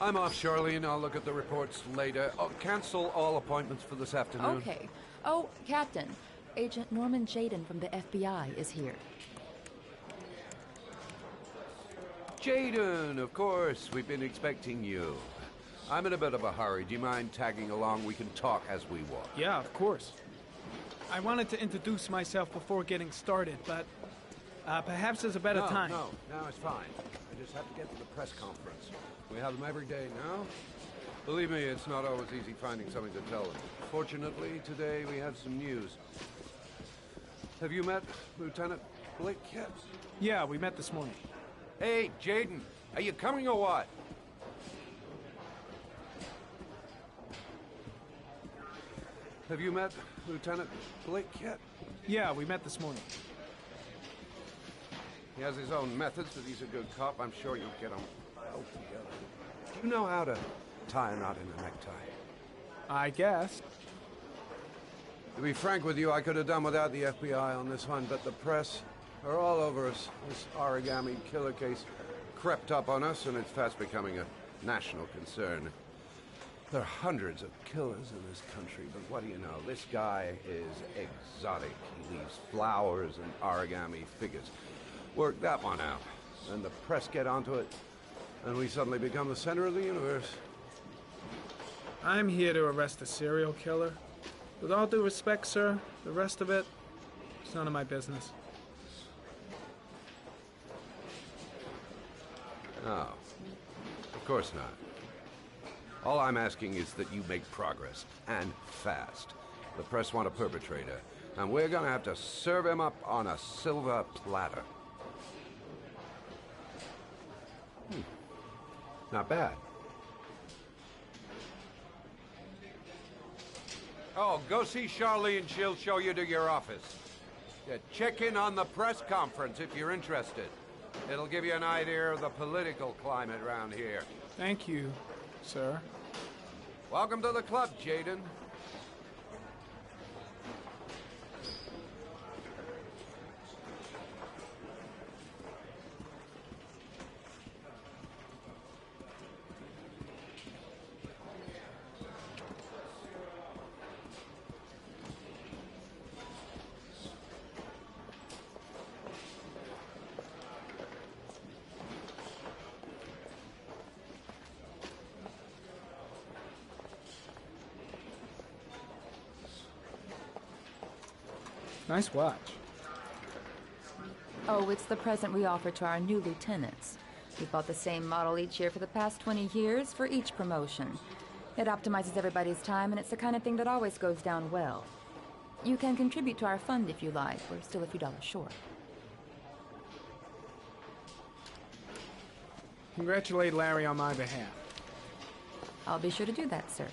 I'm off, Charlene. I'll look at the reports later. Oh, cancel all appointments for this afternoon. Okay. Oh, Captain. Agent Norman Jaden from the FBI is here. Jaden, of course. We've been expecting you. I'm in a bit of a hurry. Do you mind tagging along? We can talk as we walk. Yeah, of course. I wanted to introduce myself before getting started, but perhaps there's a better time. No, it's fine. I just have to get to the press conference. We have them every day now. Believe me, it's not always easy finding something to tell them. Fortunately, today we have some news. Have you met Lieutenant Blake yet? Yeah, we met this morning. Hey, Jaden, are you coming or what? Have you met Lieutenant Blake yet? Yeah, we met this morning. He has his own methods, but he's a good cop. I'm sure you'll get them well together. Do you know how to tie a knot in a necktie? I guess. To be frank with you, I could have done without the FBI on this one, but the press are all over us. This origami killer case crept up on us, and it's fast becoming a national concern. There are hundreds of killers in this country, but what do you know? This guy is exotic. He leaves flowers and origami figures. Work that one out. Then the press get onto it, and we suddenly become the center of the universe. I'm here to arrest a serial killer. With all due respect, sir, the rest of it, it's none of my business. No, of course not. All I'm asking is that you make progress, and fast. The press want a perpetrator, and we're gonna have to serve him up on a silver platter. Not bad. Oh, go see Charlene. She'll show you to your office. Yeah, check in on the press conference if you're interested. It'll give you an idea of the political climate around here. Thank you, sir. Welcome to the club, Jaden. Nice watch. Oh, it's the present we offer to our new lieutenants. We've bought the same model each year for the past 20 years for each promotion. It optimizes everybody's time, and it's the kind of thing that always goes down well. You can contribute to our fund if you like. We're still a few dollars short. Congratulate Larry on my behalf. I'll be sure to do that, sir.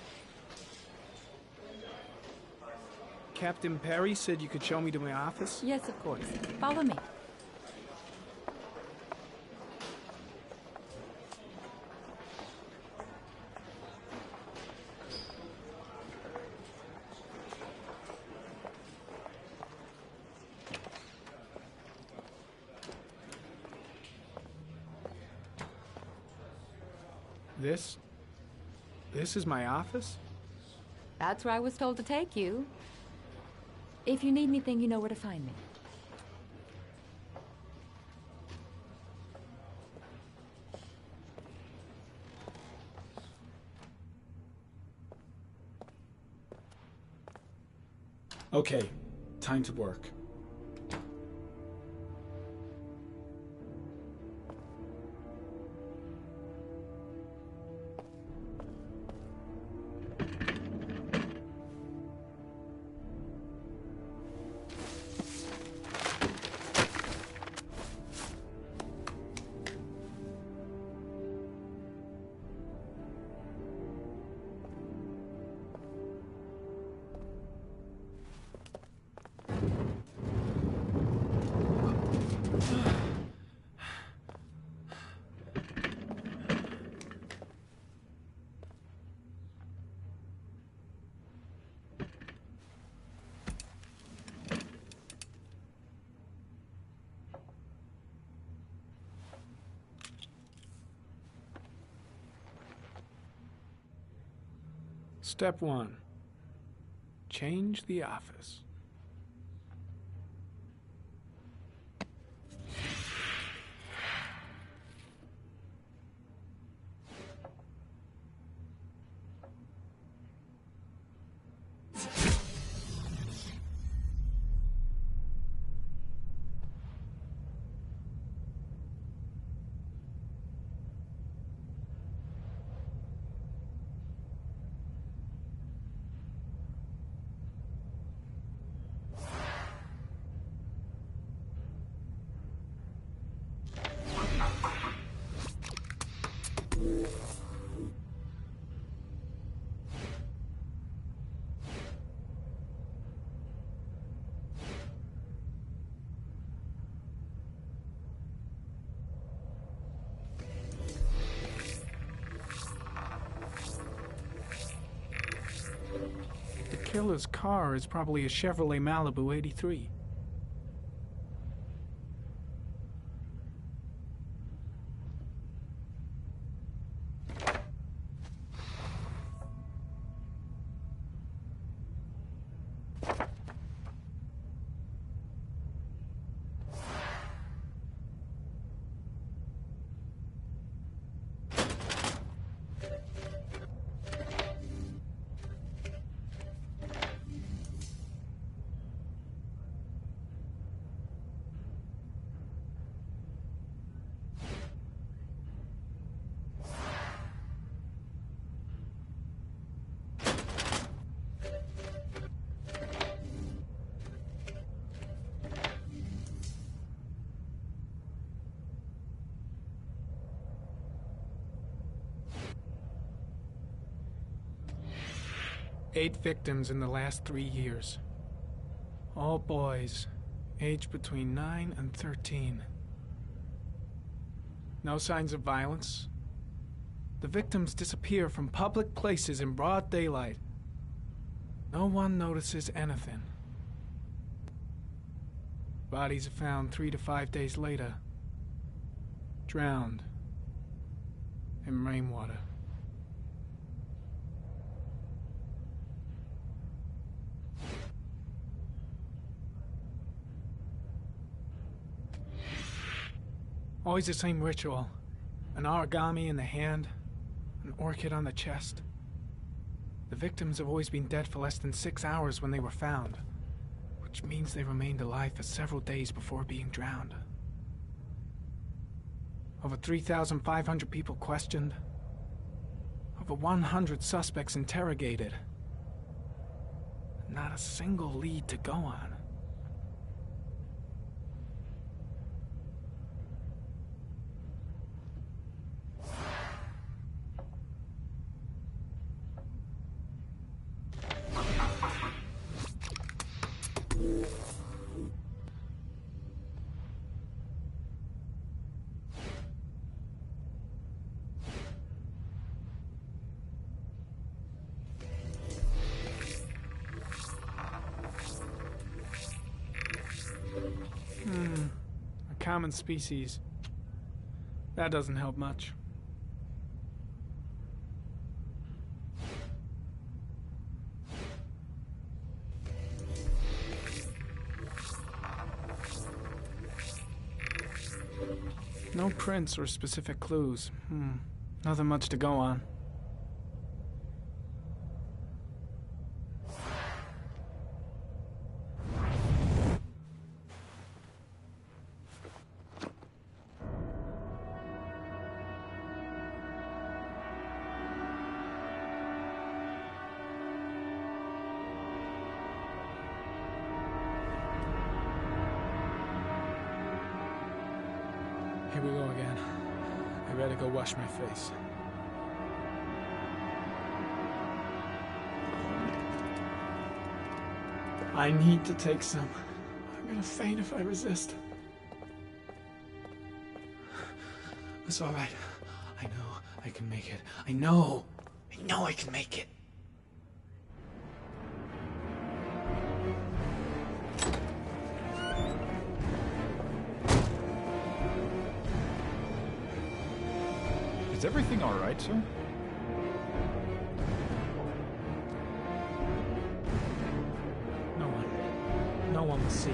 Captain Perry said you could show me to my office? Yes, of course. Follow me. This is my office? That's where I was told to take you. If you need anything, you know where to find me. Okay, time to work. Step 1. Change the office. The killer's car is probably a Chevrolet Malibu 83. Eight victims in the last 3 years. All boys, aged between 9 and 13. No signs of violence. The victims disappear from public places in broad daylight. No one notices anything. Bodies are found 3 to 5 days later, drowned in rainwater. Always the same ritual. An origami in the hand, an orchid on the chest. The victims have always been dead for less than 6 hours when they were found, which means they remained alive for several days before being drowned. Over 3,500 people questioned. Over 100 suspects interrogated. Not a single lead to go on. A common species. That doesn't help much. No prints or specific clues. Nothing much to go on. Here we go again. I better go wash my face. I need to take some. I'm gonna faint if I resist. It's all right. I know I can make it. I know I can make it. Is everything all right, sir? no one will see.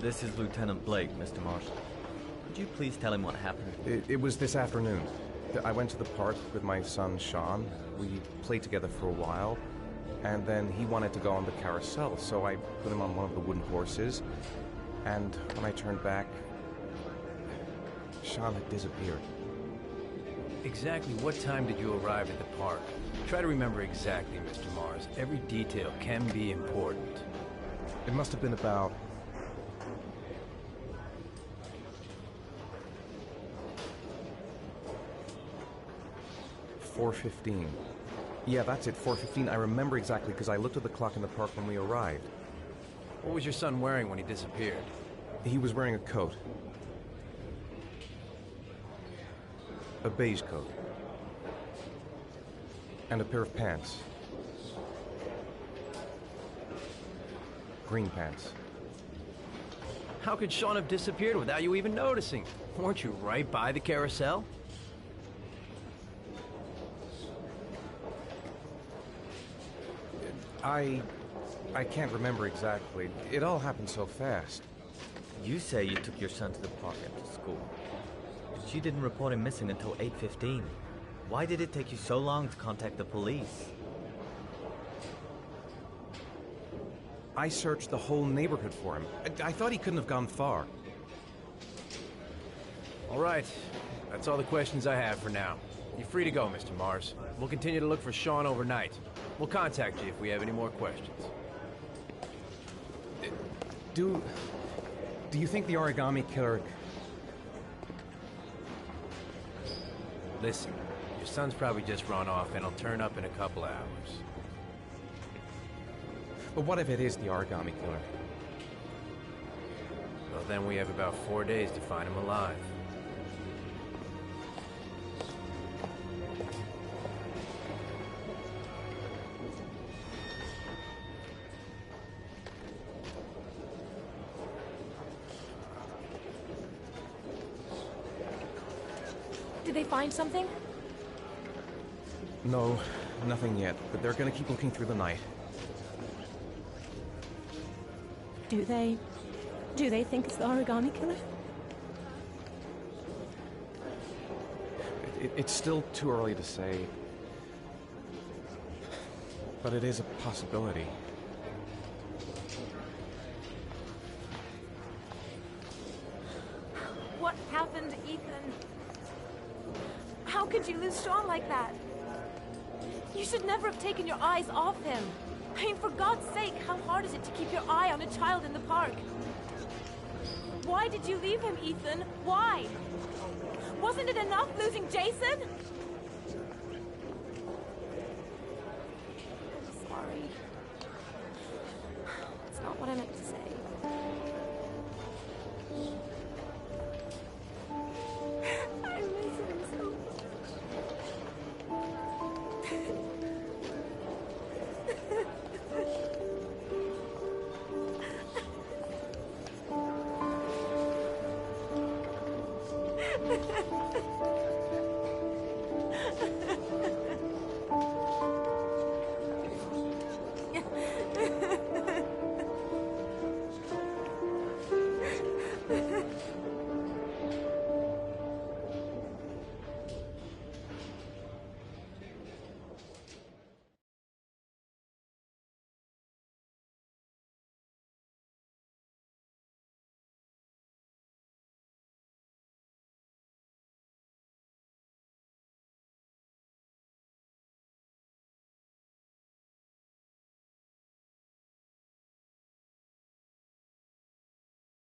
This is Lieutenant Blake, Mr. Marshall. Could you please tell him what happened? It was this afternoon. I went to the park with my son, Sean. We played together for a while, and then he wanted to go on the carousel, so I put him on one of the wooden horses, and when I turned back, Sean had disappeared. Exactly what time did you arrive at the park? Try to remember exactly, Mr. Mars. Every detail can be important. It must have been about 4:15. Yeah, that's it, 4:15. I remember exactly because I looked at the clock in the park when we arrived. What was your son wearing when he disappeared? He was wearing a coat. A beige coat. And a pair of pants. Green pants. How could Sean have disappeared without you even noticing? Weren't you right by the carousel? I can't remember exactly. It all happened so fast. You say you took your son to the park after school, but you didn't report him missing until 8:15. Why did it take you so long to contact the police? I searched the whole neighborhood for him. I thought he couldn't have gone far. All right. That's all the questions I have for now. You're free to go, Mr. Mars. We'll continue to look for Sean overnight. We'll contact you if we have any more questions. Do you think the origami killer... Listen, your son's probably just run off and he'll turn up in a couple hours. But what if it is the origami killer? Well, then we have about 4 days to find him alive. Did they find something? No, nothing yet, but they're gonna keep looking through the night. Do they think it's the origami killer? It's still too early to say, but it is a possibility. What happened, Ethan? How could you lose Sean like that? You should never have taken your eyes off him. I mean, for God's sake, how hard is it to keep your eye on a child in the park? Why did you leave him, Ethan? Why? Wasn't it enough losing Jason?